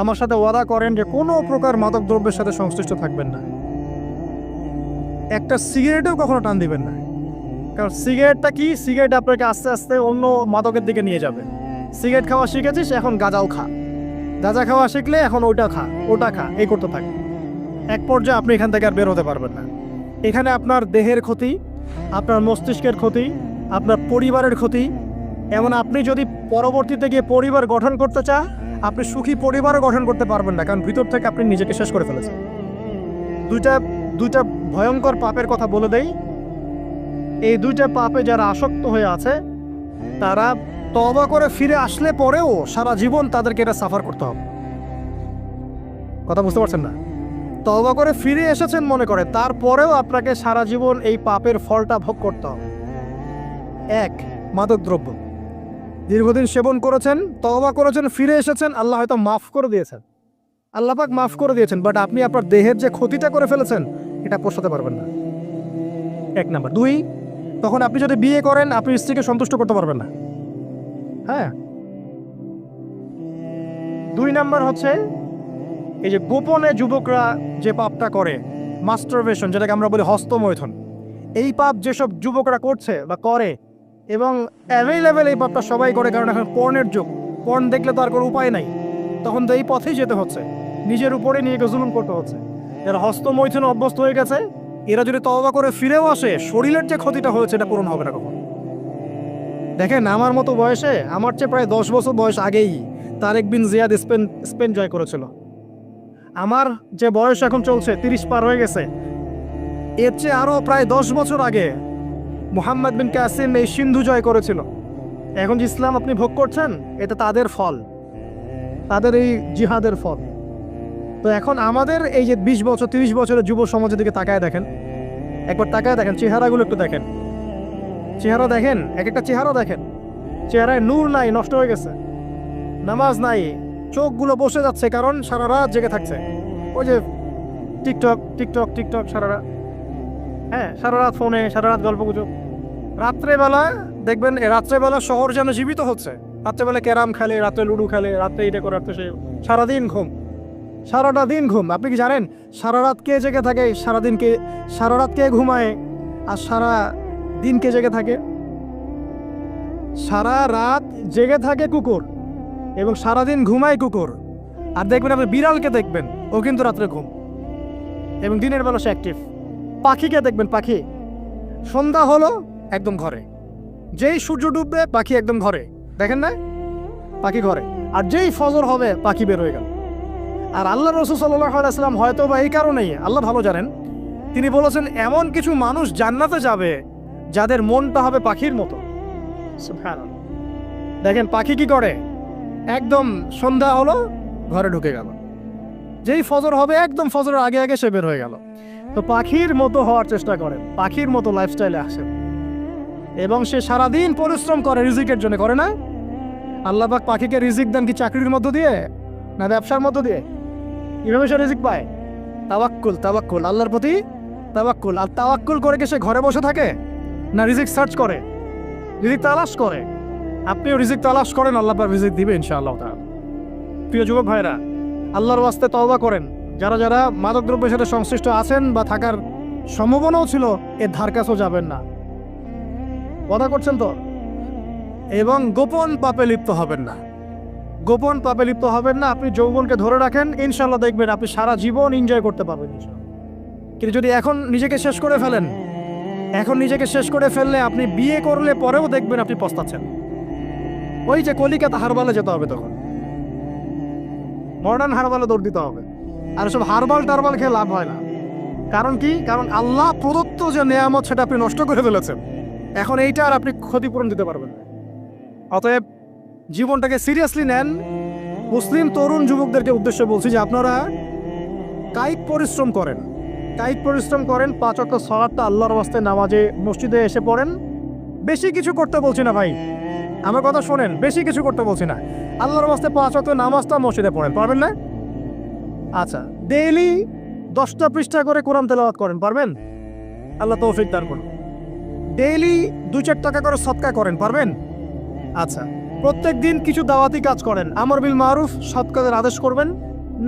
আমার সাথে ওয়াদা করেন যে কোনো প্রকার মাদক দ্রব্যের সাথে সংশ্লিষ্ট থাকবেন না। একটা সিগারেটেও কখনো টান দিবেন না। কারণ সিগারেটটা কি? সিগারেট আপনাকে আস্তে আস্তে অন্য মাদকের দিকে নিয়ে যাবে। সিগারেট খাওয়া শিখেছিস, এখন গাঁজাও খা। গাঁজা খাওয়া শিখলে এখন ওটা খা এই করতে থাকে। এক পর্যায়ে আপনি এখান থেকে আর বের হতে পারবেন না। এখানে আপনার দেহের ক্ষতি, আপনার মস্তিষ্কের ক্ষতি, আপনার পরিবারের ক্ষতি। এমন আপনি যদি পরবর্তীতে গিয়ে পরিবার গঠন করতে চান, আপনি সুখী পরিবারও গঠন করতে পারবেন না, কারণ ভিতর থেকে আপনি নিজেকে শেষ করে ফেলেছেন। দুইটা ভয়ঙ্কর পাপের কথা বলে দেই। এই দুইটা পাপে যারা আসক্ত হয়ে আছে, তারা তওবা করে ফিরে আসলে পরেও সারা জীবন তাদেরকে এটা সাফার করতে হবে। কথা বুঝতে পারছেন না? তওবা করে ফিরে এসেছেন মনে করে, তারপরেও আপনাকে সারা জীবন এই পাপের ফলটা ভোগ করতে হবে। এক, মাদকদ্রব্য। দীর্ঘদিন সেবন করেছেন, তওবা করেছেন, ফিরে এসেছেন, আল্লাহ হয়তো মাফ করে দিয়েছেন, আল্লাহ পাক মাফ করে দিয়েছেন, বাট আপনি আপনার দেহের যে ক্ষতিটা করে ফেলেছেন এটা পোষাতে পারবেন না। এক নাম্বার। দুই, তখন আপনি যদি বিয়ে করেন, আপনি স্ত্রীকে সন্তুষ্ট করতে পারবেন না। হ্যাঁ। দুই নাম্বার হচ্ছে এই যে গোপনে যুবকরা যে পাপটা করে, মাস্টারবেশন, যেটাকে আমরা বলি হস্তমৈথুন। এই পাপ যেসব যুবকরা করছে বা করে, এবং অ্যাভেলেবেল এই পাপটা সবাই করে, কারণ এখন পর্নের যুগ। পর্ন দেখলে তো আর কোনো উপায় নাই, তখন তো এই পথেই যেতে হচ্ছে, নিজের উপরে নিজেকে জুলুম করতে হচ্ছে। যারা হস্তমৈথুনে অভ্যস্ত হয়ে গেছে, এরা যদি তওবা করে ফিরেও আসে, শরীরের যে ক্ষতিটা হয়েছে এটা পূরণ হবে না কখন। দেখেন, আমার মতো বয়সে, আমার চেয়ে প্রায় 10 বছর বয়স আগেই তারেক বিন জিয়াদ স্পেন জয় করেছিল। আমার যে বয়স এখন চলছে 30 পার হয়ে গেছে, এর চেয়ে আরও প্রায় 10 বছর আগে মুহাম্মদ বিন কাসিম এই সিন্ধু জয় করেছিল। এখন যে ইসলাম আপনি ভোগ করছেন, এটা তাদের ফল, তাদের এই জিহাদের ফল। তো এখন আমাদের এই যে 20 বছর 30 বছরের যুব সমাজের দিকে তাকায় দেখেন, একবার তাকায় দেখেন, চেহারাগুলো একটু দেখেন, চেহারা দেখেন, এক একটা চেহারা দেখেন, চেহারায় নূর নাই, নষ্ট হয়ে গেছে, নামাজ নাই, চোখগুলো বসে যাচ্ছে, কারণ সারা রাত জেগে থাকছে। ওই যে টিকটক টিকটক টিকটক সারা রাত, হ্যাঁ, সারা রাত ফোনে, সারা রাত গল্প গুজব। রাত্রেবেলা দেখবেন, রাত্রেবেলা শহর যেন জীবিত হচ্ছে। রাত্রেবেলা ক্যারাম খেলে, রাত্রে লুডু খেলে, রাত্রে এটা করে, রাত্রে সে, সারাদিন ঘুম, সারাটা দিন ঘুম। আপনি কি জানেন সারা রাত কে জেগে থাকে? সারা রাত কে ঘুমায় আর সারা দিন কে জেগে থাকে? সারা রাত জেগে থাকে কুকুর, এবং সারাদিন ঘুমায় কুকুর। আর দেখবেন আপনি বিড়ালকে দেখবেন, ও কিন্তু রাত্রে ঘুম, এবং দিনের বেলা সে অ্যাক্টিভ। পাখিকে দেখবেন, পাখি সন্ধ্যা হলো একদম ঘরে, যেই সূর্য ডুববে পাখি একদম ঘরে, দেখেন না? পাখি ঘরে। আর যেই ফজর হবে পাখি বের হয়ে গেল। আর আল্লাহ রাসূল সাল্লাল্লাহু আলাইহি ওয়াসাল্লাম হয়তো বা এই কারণেই, আল্লাহ ভালো জানেন, তিনি বলেছেন এমন কিছু মানুষ জান্নাতে যাবে যাদের মনটা হবে পাখির মতো। সুবহানাল্লাহ। দেখেন পাখি কি করে, একদম সন্ধ্যা হলো ঘরে ঢুকে গেল, যেই ফজর হবে একদম ফজরের আগে আগে সে বের হয়ে গেল। তো পাখির মতো হওয়ার চেষ্টা করেন, পাখির মতো লাইফস্টাইলে আসেন, এবং সে সারাদিন পরিশ্রম করে রিজিকের জন্য, করে না? আল্লাহ পাক পাখিকে রিজিক দেন কি চাকরির মধ্য দিয়ে, না ব্যবসার মধ্য দিয়ে? কিভাবে সে রিজিক পায়? তাওয়াক্কুল, আল্লাহর প্রতি তাওয়াক্কুল। আর তাওয়াক্কুল করে কি সে ঘরে বসে থাকে, না রিজিক সার্চ করে, রিজিক তালাশ করে? আপনিও রিজিক তালাশ করেন, আল্লাহ পাক রিজিক দিবে ইনশাআল্লাহ তাআলা। প্রিয় যুবক ভাইরা, আল্লাহর ওয়াস্তে তওবা করেন। যারা মাদকদ্রব্যের সাথে সংশ্লিষ্ট আছেন বা থাকার সম্ভাবনাও ছিল, এর ধার কাছেও যাবেন না। কথা করছেন তো? এবং গোপন পাপে লিপ্ত হবেন না, গোপন পাপে লিপ্ত হবেন না। আপনি যৌবনকে ধরে রাখেন, ইনশাল্লাহ দেখবেন আপনি সারা জীবন এনজয় করতে পারবেন ইনশাল্লাহ। কিন্তু যদি এখন নিজেকে শেষ করে ফেলেন, এখন নিজেকে শেষ করে ফেললে আপনি বিয়ে করলে পরেও দেখবেন আপনি পস্তাচ্ছেন। ওই যে কলিকাতা হারবালে যেতে হবে, তখন মডার্ন হারবালে দৌড় দিতে হবে। আর সব হারবাল টারবাল খেয়ে লাভ হয় না। কারণ কি? কারণ আল্লাহ প্রদত্ত যে নেয়ামত সেটা আপনি নষ্ট করে ফেলেছেন। এখন এইটা আর আপনি ক্ষতিপূরণ দিতে পারবেন না। অতএব জীবনটাকে সিরিয়াসলি নেন। মুসলিম তরুণ যুবকদেরকে উদ্দেশ্যে বলছি যে আপনারা কায়িক পরিশ্রম করেন, 5 ওয়াক্ত সালাতটা আল্লাহর ওয়াস্তে নামাজে মসজিদে এসে পড়েন। বেশি কিছু করতে বলছি না ভাই, আমার কথা শোনেন, বেশি কিছু করতে বলছি না। আল্লাহর ওয়াস্তে 5 ওয়াক্ত নামাজটা মসজিদে পড়েন, পারবেন না? আচ্ছা, ডেইলি 10টা পৃষ্ঠা করে কোরআন তেলাওয়াত করেন, পারবেন? আল্লাহ তৌফিক দান করুন। ডেইলি 2-4 টাকা করে সদকা করেন, পারবেন? আচ্ছা, প্রত্যেক দিন কিছু দাওয়াতি কাজ করেন, আমর বিল মারুফ, সৎ কাজের আদেশ করবেন,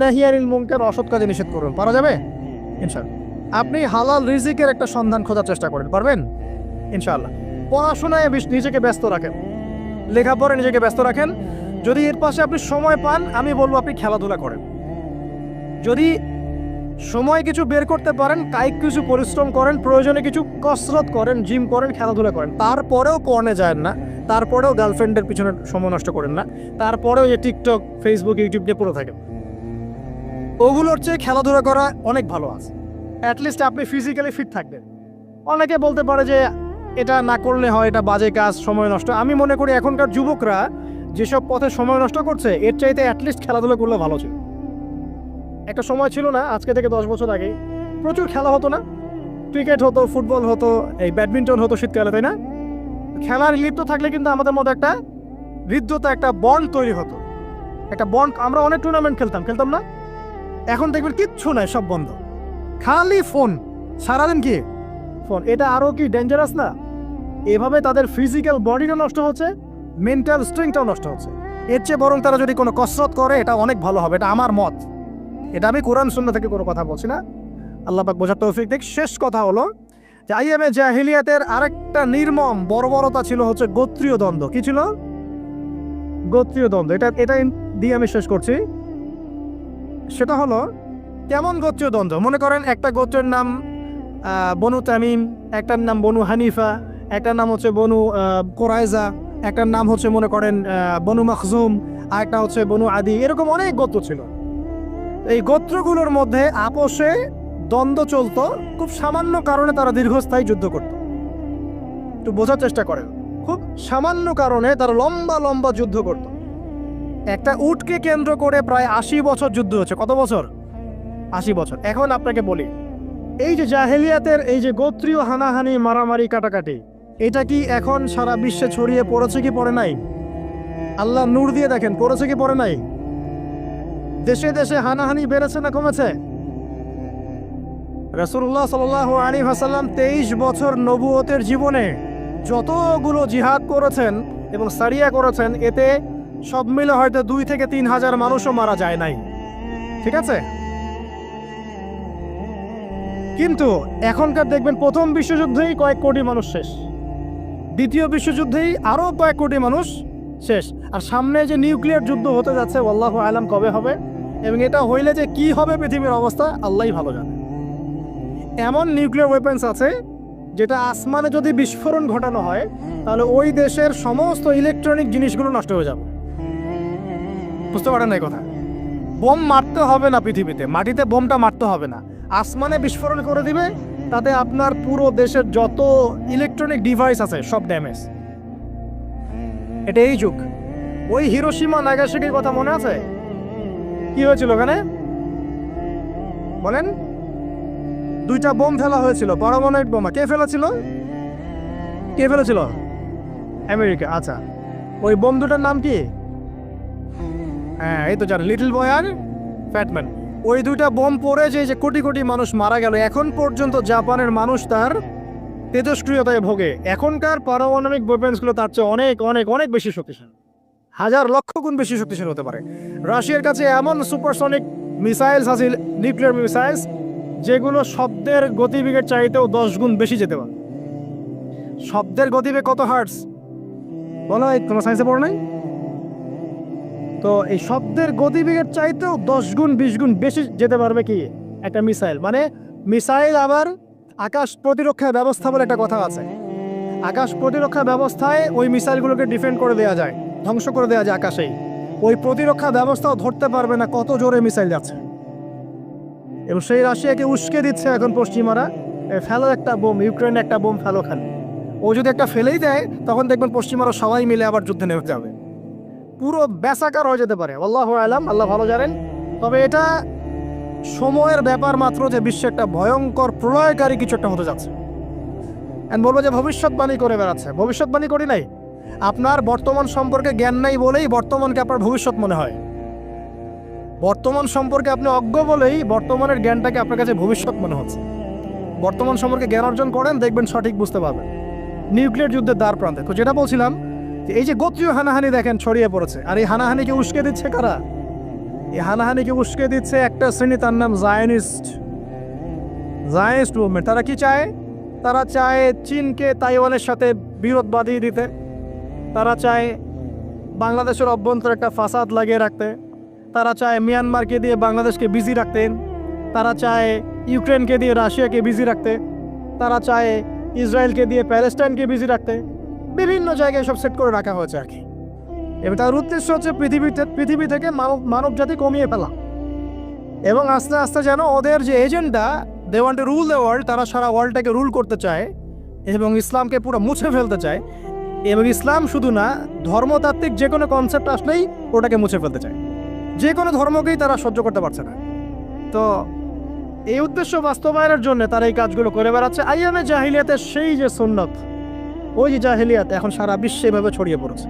নাহি আনিল মুনকার, অসৎ কাজে নিষেধ করবেন, পারা যাবে ইনশাআল্লাহ। আপনি হালাল রিজিকের একটা সন্ধান খোঁজার চেষ্টা করেন, পারবেন ইনশাআল্লাহ। পড়াশোনায় নিজেকে ব্যস্ত রাখেন, লেখাপড়ায় নিজেকে ব্যস্ত রাখেন। যদি এর পাশে আপনি সময় পান, আমি বলবো আপনি খেলাধুলা করেন। যদি সময় কিছু বের করতে পারেন, কায়িক কিছু পরিশ্রম করেন, প্রয়োজনে কিছু কসরত করেন, জিম করেন, খেলাধুলা করেন, তারপরেও পর্নে যায় না, তারপরেও গার্লফ্রেন্ডের পিছনে সময় নষ্ট করেন না, তারপরেও যে টিকটক, ফেসবুক, ইউটিউব নিয়ে পড়ে থাকেন, ওগুলোর চেয়ে খেলাধুলা করা অনেক ভালো আছে। অ্যাটলিস্ট আপনি ফিজিক্যালি ফিট থাকবেন। অনেকে বলতে পারে যে এটা না করলে হয়, এটা বাজে কাজ, সময় নষ্ট। আমি মনে করি এখনকার যুবকরা যেসব পথে সময় নষ্ট করছে, এর চাইতে অ্যাটলিস্ট খেলাধুলা করলে ভালো ছিল। একটা সময় ছিল না, আজকে থেকে 10 বছর আগে প্রচুর খেলা হতো না? ক্রিকেট হতো, ফুটবল হতো, এই ব্যাডমিন্টন হতো শীতকালে, তাই না? খেলার লিপ্ত থাকলে কিন্তু আমাদের মধ্যে একটা হৃদ্যতা, একটা বন্ড তৈরি হতো, একটা বন্ড। আমরা অনেক টুর্নামেন্ট খেলতাম না? এখন দেখবেন কিচ্ছু নাই, সব বন্ধ, খালি ফোন, সারাদিন কি ফোন। এটা আরও কি ডেঞ্জারাস না? এভাবে তাদের ফিজিক্যাল বডিটা নষ্ট হচ্ছে, মেন্টাল স্ট্রেংথটাও নষ্ট হচ্ছে। এর চেয়ে বরং তারা যদি কোনো কসরত করে, এটা অনেক ভালো হবে। এটা আমার মত, এটা আমি কোরআন সুন্নাহ থেকে কোনো কথা বলছি না। আল্লাহ পাক বোঝার তৌফিক দেখ। শেষ কথা হলো যে আইয়ামে জাহিলিয়াতের আরেকটা নির্মম বর্বরতা ছিল হচ্ছে গোত্রীয় দ্বন্দ্ব। কি ছিল? গোত্রীয় দ্বন্দ্ব। এটা দিয়ে আমি শেষ করছি। সেটা হলো কেমন গোত্রীয় দ্বন্দ্ব? মনে করেন একটা গোত্রের নাম বনু তামিম, একটার নাম বনু হানিফা, একটার নাম হচ্ছে বনু কোরাইজা, একটার নাম হচ্ছে মনে করেন বনু মখজুম, আর একটা হচ্ছে বনু আদি। এরকম অনেক গোত্র ছিল। এই গোত্রগুলোর মধ্যে আপোষে দ্বন্দ্ব চলত, খুব সামান্য কারণে তারা দীর্ঘস্থায়ী যুদ্ধ করত। একটু বোঝার চেষ্টা করেন, খুব সামান্য কারণে তারা লম্বা লম্বা যুদ্ধ করত। একটা উটকে কেন্দ্র করে প্রায় 80 বছর যুদ্ধ হচ্ছে। কত বছর? 80 বছর। এখন আপনাকে বলি, এই যে জাহেলিয়াতের এই যে গোত্রীয় হানাহানি, মারামারি, কাটাকাটি, এটা কি এখন সারা বিশ্বে ছড়িয়ে পড়েছে কি পড়ে নাই? আল্লাহ নূর দিয়ে দেখেন, পড়েছে কি পড়ে নাই? দেশে দেশে হানাহানি বেড়েছে না কমেছে? রাসূলুল্লাহ সাল্লাল্লাহু আলাইহি ওয়াসাল্লাম 23 বছর নবুয়তের জীবনে যতগুলো জিহাদ করেছেন এবং সারিয়া করেছেন, এতে সব মিলে হয়তো 2 থেকে 3 হাজার মানুষও মারা যায় নাই। ঠিক আছে? কিন্তু এখনকার দেখবেন প্রথম বিশ্বযুদ্ধেই কয়েক কোটি মানুষ শেষ, দ্বিতীয় বিশ্বযুদ্ধেই আরও কয়েক কোটি মানুষ শেষ, আর সামনে যে নিউক্লিয়ার যুদ্ধ হতে যাচ্ছে, আল্লাহু আলাম কবে হবে, এবং এটা হইলে যে কি হবে পৃথিবীর অবস্থা আল্লাহই ভালো জানে। এমন নিউক্লিয়ার ওয়েপন্স আছে যেটা আসমানে যদি বিস্ফোরণ ঘটানো হয়, তাহলে ওই দেশের সমস্ত ইলেকট্রনিক জিনিসগুলো নষ্ট হয়ে যাবে। বুঝতে পারেন না এই কথা? বোম মারতে হবে না পৃথিবীতে, মাটিতে বোমটা মারতে হবে না, আসমানে বিস্ফোরণ করে দিবে, তাতে আপনার পুরো দেশের যত ইলেকট্রনিক ডিভাইস আছে সব ড্যামেজ। এটা এই যুগ। ওই হিরোশিমা নাগাসাকির কথা মনে আছে? কি হয়েছিল ওখানে বলেন? 2টা বোম ফেলা হয়েছিল, পারমাণবিক বোমা। কে ফেলেছিল? কে ফেলেছিল? আমেরিকা। আচ্ছা, ওই বোম দুটার নাম কি? হ্যাঁ, এই তো জানেন, লিটল বয় আর ফ্যাটম্যান। ওই 2টা বোম পড়ে যে কোটি কোটি মানুষ মারা গেল, এখন পর্যন্ত জাপানের মানুষ তার তেজস্ক্রিয়তায় ভোগে। এখনকার পারমাণবিক ওয়েপন্সগুলো তার চেয়ে অনেক অনেক অনেক বেশি শক্তিশালী, হাজার লক্ষ গুণ বেশি শক্তিশালী হতে পারে। রাশিয়ার কাছে এমন সুপারসনিক মিসাইলস আছে, নিউক্লিয়ার মিসাইলস, যেগুলো শব্দের গতিবেগের চাইতেও 10 গুণ বেশি যেতে পারে। শব্দের গতিবেগ কত হার্টস বলো? তোমার সায়েন্সে পড়ো নাই? তো এই শব্দের গতিবেগের চাইতেও 10 গুণ 20 গুণ বেশি যেতে পারবে কি একটা মিসাইল। মানে মিসাইল আবার আকাশ প্রতিরক্ষা ব্যবস্থা বলে একটা কথা আছে। আকাশ প্রতিরক্ষা ব্যবস্থায় ওই মিসাইলগুলোকে ডিফেন্ড করে দেওয়া যায়, ধ্বংস করে দেওয়া যায় আকাশেই। ওই প্রতিরক্ষা ব্যবস্থাও ধরতে পারবে না কত জোরে মিসাইল যাচ্ছে। এবং সেই রাশিয়াকে উস্কে দিচ্ছে এখন পশ্চিমারা, ফেলো একটা বোম, ইউক্রেনে একটা বোম ফেলো খালি। ও যদি একটা ফেলেই দেয়, তখন দেখবেন পশ্চিমারা সবাই মিলে আবার যুদ্ধে নেমে যাবে, পুরো ব্যাসাকার হয়ে যেতে পারে। আল্লাহু আলাম, আল্লাহ ভালো জানেন। তবে এটা সময়ের ব্যাপার মাত্র যে বিশ্বে একটা ভয়ঙ্কর প্রলয়কারী কিছু একটা হতে যাচ্ছে। বলবো যে ভবিষ্যৎবাণী করে বেড়াচ্ছে। ভবিষ্যৎবাণী করি নাই, আপনার বর্তমান সম্পর্কে জ্ঞান নাই বলেই বর্তমানকে আপনার ভবিষ্যৎ মনে হয়। বর্তমান সম্পর্কে আপনি অজ্ঞ বলেই বর্তমানের জ্ঞানটাকে আপনার কাছে ভবিষ্যৎ মনে হচ্ছে। বর্তমান সম্পর্কে জ্ঞান অর্জন করেন, দেখবেন সঠিক বুঝতে পারবেন। নিউক্লিয়ার যুদ্ধের দ্বার প্রান্তে তো যেটা বলছিলাম, যে এই যে গোত্রীয় হানাহানি দেখেন ছড়িয়ে পড়েছে, আর এই হানাহানিকে উস্কে দিচ্ছে কারা? এই হানাহানিকে উস্কে দিচ্ছে একটা শ্রেণী, তার নাম জায়নিস্ট মুভমেন্ট। তারা কি চায়? তারা চায় চীনকে তাইওয়ানের সাথে বিরোধ বাঁধিয়ে দিতে। তারা চায় বাংলাদেশের অভ্যন্তরে একটা ফাসাদ লাগিয়ে রাখতে, তারা চায় মিয়ানমারকে দিয়ে বাংলাদেশকে বিজি রাখতেন, তারা চায় ইউক্রেনকে দিয়ে রাশিয়াকে বিজি রাখতে, তারা চায় ইসরায়েলকে দিয়ে প্যালেস্টাইনকে বিজি রাখতে, বিভিন্ন জায়গায় সব সেট করে রাখা হয়েছে আর কি। এবং তার উদ্দেশ্য হচ্ছে পৃথিবী থেকে মানব জাতি কমিয়ে ফেলা, এবং আস্তে আস্তে যেন ওদের যে agenda, they want to rule the world, তারা সারা ওয়ার্ল্ডটাকে রুল করতে চায় এবং ইসলামকে পুরো মুছে ফেলতে চায়। এবং ইসলাম শুধু না, ধর্মতাত্ত্বিক যে কোনো কনসেপ্ট আসলেই ওটাকে মুছে ফেলতে চায়, যে কোনো ধর্মকেই তারা সহ্য করতে পারছে না। তো এই উদ্দেশ্য বাস্তবায়নের জন্য তারা এই কাজগুলো করে বেড়াচ্ছে। আইয়ামে জাহিলিয়াতের সেই যে সুন্নত, ওই যে জাহিলিয়াত এখন সারা বিশ্বে এভাবে ছড়িয়ে পড়েছে।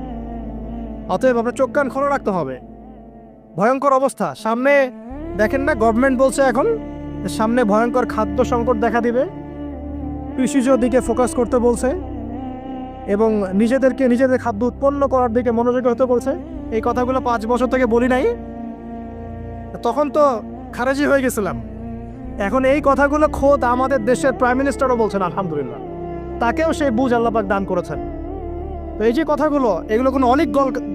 অতএব আপনার চোখ কান খোলা রাখতে হবে। ভয়ঙ্কর অবস্থা সামনে, দেখেন না, গভর্নমেন্ট বলছে এখন সামনে ভয়ঙ্কর খাদ্য সংকট দেখা দিবে, কৃষিজ দিকে ফোকাস করতে বলছে এবং নিজেদের খাদ্য উৎপন্ন করার দিকে মনোযোগী হতে বলছে। এই কথাগুলো 5 বছর থেকে বলি নাই, তখন তো খারেজি হয়ে গেছিলাম। এখন এই কথাগুলো খোদ আমাদের দেশের প্রাইম মিনিস্টারও বলছেন, আলহামদুলিল্লাহ, তাকেও সেই বুঝ আল্লাহ পাক দান করেছেন। তো এই যে কথাগুলো, এগুলো কোনো অনেক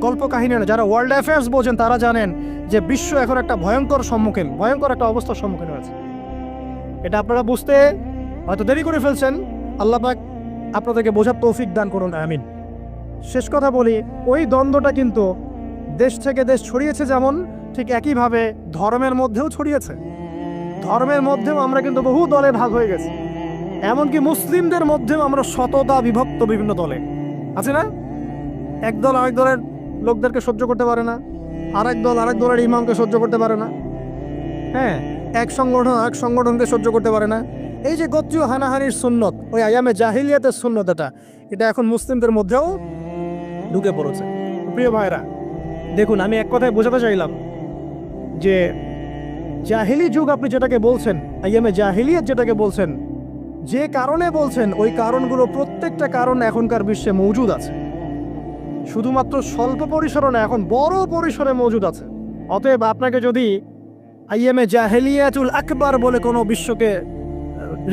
গল্প কাহিনী না। যারা ওয়ার্ল্ড অ্যাফেয়ার্স বোঝেন তারা জানেন যে বিশ্ব এখন একটা ভয়ঙ্কর একটা অবস্থার সম্মুখীন হয়েছে। এটা আপনারা বুঝতে হয়তো দেরি করে ফেলছেন। আল্লাহ পাক আপনাদেরকে বোঝার তৌফিক দান করুন, আমিন। শেষ কথা বলি, ওই দ্বন্দ্বটা কিন্তু দেশ থেকে দেশ ছড়িয়েছে, যেমন ঠিক একইভাবে ধর্মের মধ্যেও ছড়িয়েছে। ধর্মের মধ্যেও আমরা কিন্তু বহু দলে ভাগ হয়ে গেছি, এমনকি মুসলিমদের মধ্যেও আমরা শততা বিভক্ত বিভিন্ন দলে আছে না। এক দল আরেক দলের লোকদেরকে সহ্য করতে পারে না, আরেক দল আরেক দলের ইমামকে সহ্য করতে পারে না, হ্যাঁ, এক সংগঠন আরেক সংগঠনকে সহ্য করতে পারে না। এই যে গোত্রীয় হানাহানির সুন্নত, ওই আইয়ামে জাহিলিয়াতের সুন্নত, এটা এখন মুসলিমদের মধ্যেও ঢুকে পড়েছে। প্রিয় ভাইরা, দেখুন, আমি এক কথায় বোঝাতে চাইলাম যে জাহিলি যুগ আপনি যেটাকে বলছেন, আইয়ামে জাহিলিয়াত যেটাকে বলছেন, যে কারণে বলছেন, ওই কারণগুলো প্রত্যেকটা কারণ এখনকার বিশ্বে মজুদ আছে। শুধুমাত্র স্বল্প পরিসরে না, এখন বড় পরিসরে মজুদ আছে। অতএব আপনাকে যদি আইয়ামে জাহিলিয়াতুল আকবার বলে কোনো বিশ্বকে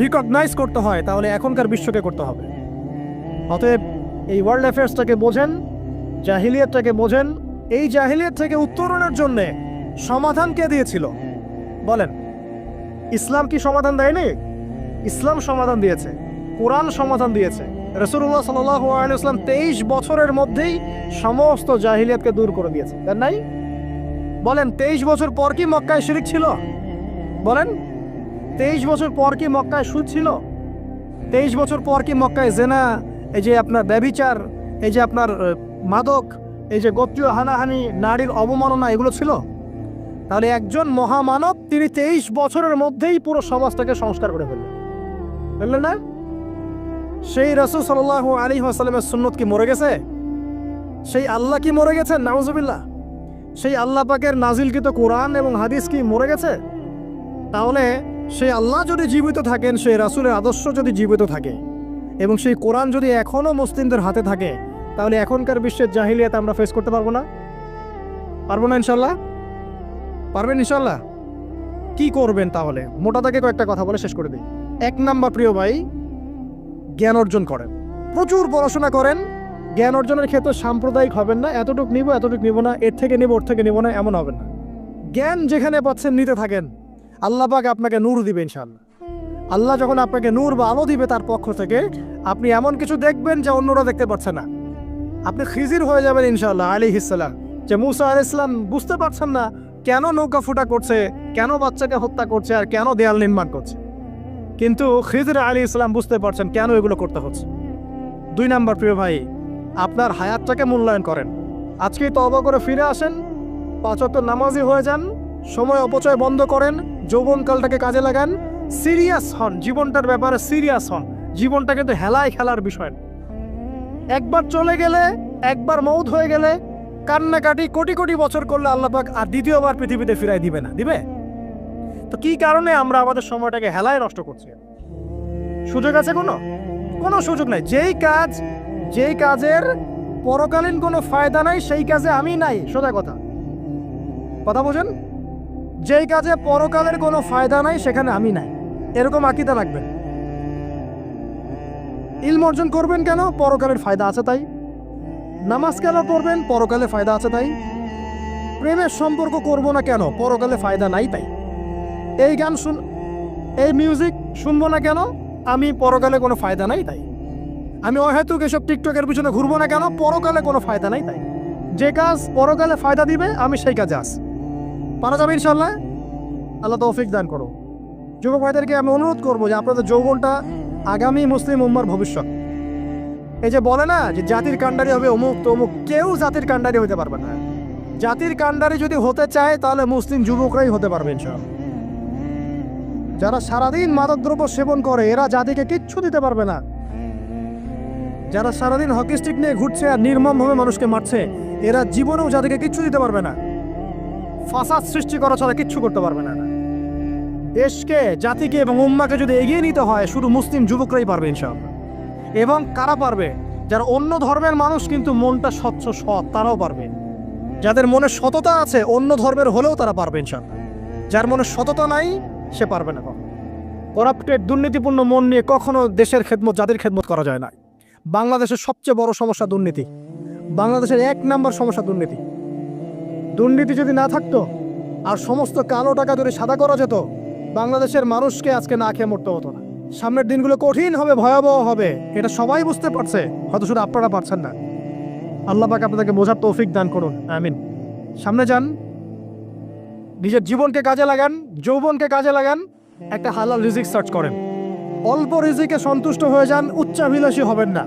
রিকগনাইজ করতে হয়, তাহলে এখনকার বিশ্বকে করতে হবে। অতএব এই ওয়ার্ল্ড অ্যাফেয়ার্সটাকে বোঝেন, জাহিলিয়াতটাকে বোঝেন। এই জাহিলিয়াত থেকে উত্তরণের জন্যে সমাধান কে দিয়েছিল বলেন? ইসলাম কি সমাধান দেয়নি? ইসলাম সমাধান দিয়েছে, কোরআন সমাধান দিয়েছে। রাসূলুল্লাহ সাল্লাল্লাহু আলাইহি ওয়াসাল্লাম 23 বছরের মধ্যেই সমস্ত জাহিলিয়াতকে দূর করে দিয়েছে, তাই নাই? বলেন, 23 বছর পর কি মক্কায় শিরক ছিল? বলেন, 23 বছর পর কি মক্কায় সুদ ছিল? 23 বছর পর কি মক্কায় জেনা, এই যে আপনার ব্যভিচার, এই যে আপনার মাদক, এই যে গোত্রীয় হানাহানি, নারীর অবমাননা, এগুলো ছিল? তাহলে একজন মহামানব, তিনি 23 বছরের মধ্যেই পুরো সমাজটাকে সংস্কার করে ফেললেন, বুঝলেন না? সেই রাসূল সাল্লাল্লাহু আলাইহি ওয়াসাল্লামের সুন্নত কি মরে গেছে? সেই আল্লাহ কি মরে গেছেন? নাউজুবিল্লাহ। সেই আল্লাহ পাকের নাজিলকৃত কোরআন এবং হাদিস কি মরে গেছে? তাহলে সেই আল্লাহ যদি জীবিত থাকেন, সেই রাসূলের আদর্শ যদি জীবিত থাকে এবং সেই কোরআন যদি এখনও মুসলিমদের হাতে থাকে, তাহলে এখনকার বিশ্বের জাহিলিয়াত আমরা ফেস করতে পারবো না? পারবো না ইনশাল্লাহ? পারবেন ইনশাল্লাহ? কি করবেন তাহলে? মোটা দাগে কয়েকটা কথা বলে শেষ করে দিই। 1 নাম্বার, প্রিয় ভাই, জ্ঞান অর্জন করেন, প্রচুর পড়াশোনা করেন। জ্ঞান অর্জনের ক্ষেত্রে সাম্প্রদায়িক হবেন না, এতটুকু নিব না, এর থেকে নিব, ওর থেকে নিব না, এমন হবেন না। জ্ঞান যেখানে পাচ্ছেন নিতে থাকেন, আল্লাহ পাক আপনাকে নূর দিবে ইনশাআল্লাহ। আল্লাহ যখন আপনাকে নূর বা আলো দিবে তার পক্ষ থেকে, আপনি এমন কিছু দেখবেন যা অন্যরা দেখতে পাচ্ছে না। আপনি খিজির হয়ে যাবেন ইনশাআল্লাহ আলাইহিস সালাম। যে মুসা আলাইহিস সালাম বুঝতে পারছেন না কেন নৌকা ফুটা করছে, কেন বাচ্চাকে হত্যা করছে, আর কেন দেয়াল নির্মাণ করছে, কিন্তু খিজির আলাইহিস সালাম বুঝতে পারছেন কেন এগুলো করতে হচ্ছে। 2 নাম্বার, প্রিয় ভাই, আপনার হায়াতটাকে মূল্যায়ন করেন। আজকেই তওবা করে ফিরে আসেন, 5 ওয়াক্ত নামাজি হয়ে যান, সময় অপচয় বন্ধ করেন, যৌবনকালটাকে কাজে লাগান, সিরিয়াস হন, জীবনটার ব্যাপারে সিরিয়াস হন। জীবনটা কিন্তু হেলায় খেলার বিষয় না। একবার চলে গেলে, একবার মউত হয়ে গেলে কান্নাকাটি কোটি কোটি বছর করলে আল্লাহ পাক আর দ্বিতীয়বার পৃথিবীতে ফিরাই দিবে না, দিবে? তো কি কারণে আমরা আমাদের সময়টাকে হেলায় নষ্ট করছি? সুযোগ আছে কোনো সুযোগ নাই। যেই কাজের পরকালীন কোনো ফায়দা নাই, সেই কাজে আমি নাই। সোজা কথা বোঝেন? যেই কাজে পরকালের কোনো ফায়দা নাই, সেখানে আমি নাই, এরকম আকীদা রাখবেন। ইলম অর্জন করবেন কেন? পরকালের ফায়দা আছে তাই। নামাজ কেন পড়বেন? পরকালে ফায়দা আছে তাই। প্রেমের সম্পর্ক করব না কেন? পরকালে ফায়দা নাই তাই। এই গান এই মিউজিক শুনবো না কেন? আমি পরকালে কোনো ফায়দা নাই তাই। আমি অহেতুক এসব টিকটকের পিছনে ঘুরবো না কেন? পরকালে কোনো ফায়দা নাই তাই। যে কাজ পরকালে ফায়দা দিবে আমি সেই কাজে আস। পারা যাবে ইনশাল্লাহ। আল্লাহ তৌফিক দান করো। যুবক ভাইদেরকে আমি অনুরোধ করবো যে আপনাদের যৌবনটা আগামী মুসলিম উম্মার ভবিষ্যৎ। এই যে বলে না যে জাতির কাণ্ডারি হবে অমুক তমুক, কেউ জাতির কাণ্ডারি হতে পারবে না। জাতির কাণ্ডারি যদি হতে চায় তাহলে মুসলিম যুবকরাই হতে পারবে ইনশাআল্লাহ। যারা সারাদিন মাদকদ্রব্য সেবন করে এরা জাতিকে কিচ্ছু দিতে পারবে না। যারা সারাদিন হকি স্টিক নিয়ে ঘুরছে আর নির্মমভাবে মানুষকে মারছে এরা জীবনেও জাতিকে কিচ্ছু দিতে পারবে না। ফাসাদ সৃষ্টি করা ছাড়া কিচ্ছু করতে পারবে না। দেশকে, জাতিকে এবং উম্মাকে যদি এগিয়ে নিতে হয় শুধু মুসলিম যুবকরাই পারবে ইনশাআল্লাহ। এবং কারা পারবে? যারা অন্য ধর্মের মানুষ কিন্তু মনটা স্বচ্ছ সৎ, তারাও পারবে। যাদের মনে সততা আছে অন্য ধর্মের হলেও তারা পারবে ইনশাআল্লাহ। যার মনে সততা নাই সে পারবে না। করাপ্টেড, দুর্নীতিপূর্ণ মন নিয়ে কখনো দেশের খেদমত, জাতির খেদমত করা যায় না। বাংলাদেশের সবচেয়ে বড় সমস্যা দুর্নীতি। বাংলাদেশের 1 নম্বর সমস্যা দুর্নীতি। দুর্নীতি যদি না থাকতো আর সমস্ত কালো টাকা যদি সাদা করা যেত, বাংলাদেশের মানুষকে আজকে না খেয়ে মরতে হতো না। সামনের দিনগুলো কঠিন হবে, ভয়াবহ হবে, এটা সবাই বুঝতে পারছে, হয়তো শুধু আপনারা পারছেন না। আল্লাহ পাক আপনাদেরকে বোঝার তৌফিক দান করুন, আমিন। সামনে যান, নিজের জীবনকে কাজে লাগান, যৌবনকে কাজে লাগান, একটা হালাল রিজিক সার্চ করেন। অল্প রিজিকে সন্তুষ্ট হয়ে যান, উচ্চাভিলাষী হবেন না।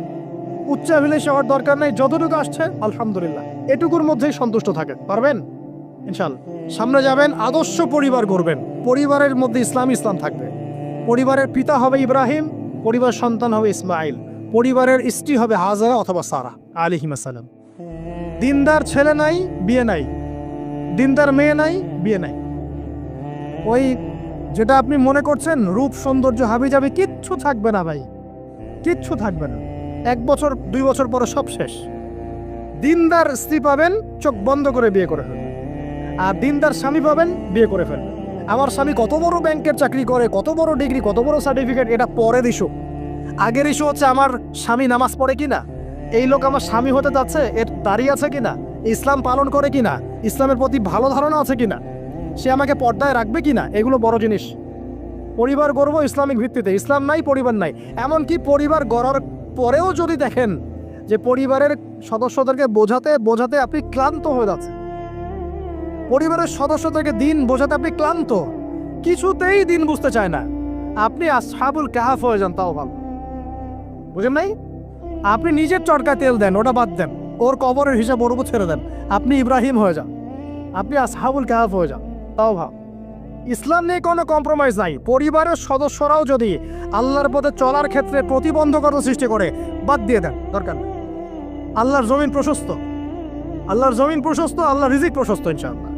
উচ্চাভিলাষী হওয়ার দরকার নেই, যতটুকু আসছে আলহামদুলিল্লাহ, এটুকুর মধ্যেই সন্তুষ্ট থাকেন, পারবেন ইনশাআল্লাহ। সামনে যাবেন, আদর্শ পরিবার গড়বেন, পরিবারের মধ্যে ইসলাম থাকবে। পরিবারের পিতা হবে ইব্রাহিম, পরিবার সন্তান হবে ইসমাইল, পরিবারের স্ত্রী হবে হাজারা অথবা সারা আলাইহিস সালাম। দিনদার ছেলে নাই, বিয়ে নাই, দিনদার মেয়ে নাই, বিয়ে নাই। ওই যেটা আপনি মনে করছেন রূপ সৌন্দর্য হাবিজাবি, কিচ্ছু থাকবে না ভাই, কিচ্ছু থাকবে না। 1 বছর 2 বছর পরে সব শেষ। দিনদার স্ত্রী পাবেন, চোখ বন্ধ করে বিয়ে করে ফেলবেন। আর দিনদার স্বামী পাবেন, বিয়ে করে ফেলবেন। আমার স্বামী কত বড় ব্যাংকের চাকরি করে, কত বড় ডিগ্রি, কত বড় সার্টিফিকেট, এটা পরের ইস্যু। আগের ইস্যু হচ্ছে আমার স্বামী নামাজ পড়ে কিনা, এই লোক আমার স্বামী হতে যাচ্ছে, এর দাঁড়িয়ে আছে কিনা, ইসলাম পালন করে কিনা, ইসলামের প্রতি ভালো ধারণা আছে কিনা, সে আমাকে পর্দায় রাখবে কিনা, এগুলো বড় জিনিস। পরিবার গড়ব ইসলামিক ভিত্তিতে, ইসলাম নাই পরিবার নাই। এমনকি পরিবার গড়ার পরেও যদি দেখেন যে পরিবারের সদস্যদেরকে বোঝাতে বোঝাতে আপনি ক্লান্ত হয়ে যাচ্ছে, পরিবারের সদস্যদেরকে দিন বোঝাতে আপনি ক্লান্ত, কিছুতেই দিন বুঝতে চায় না, আপনি আসহাবুল কাহাফ হয়ে যান, তাও ভালো। বুঝেন নাই? আপনি নিজের চরকা তেল দেন, ওটা বাদ দেন, ওর কবরের হিসাব ওর উপর ছেড়ে দেন, আপনি ইব্রাহিম হয়ে যান, আপনি আসহাবুল কাহাফ হয়ে যান, তাও ভালো। ইসলাম নিয়ে কোনো কম্প্রোমাইজ নাই। পরিবারের সদস্যরাও যদি আল্লাহর পথে চলার ক্ষেত্রে প্রতিবন্ধকতা সৃষ্টি করে, বাদ দিয়ে দেন, দরকার নেই। আল্লাহর জমিন প্রশস্ত, আল্লাহর জমিন প্রশস্ত, আল্লাহর রিজিক প্রশস্ত ইনশাআল্লাহ।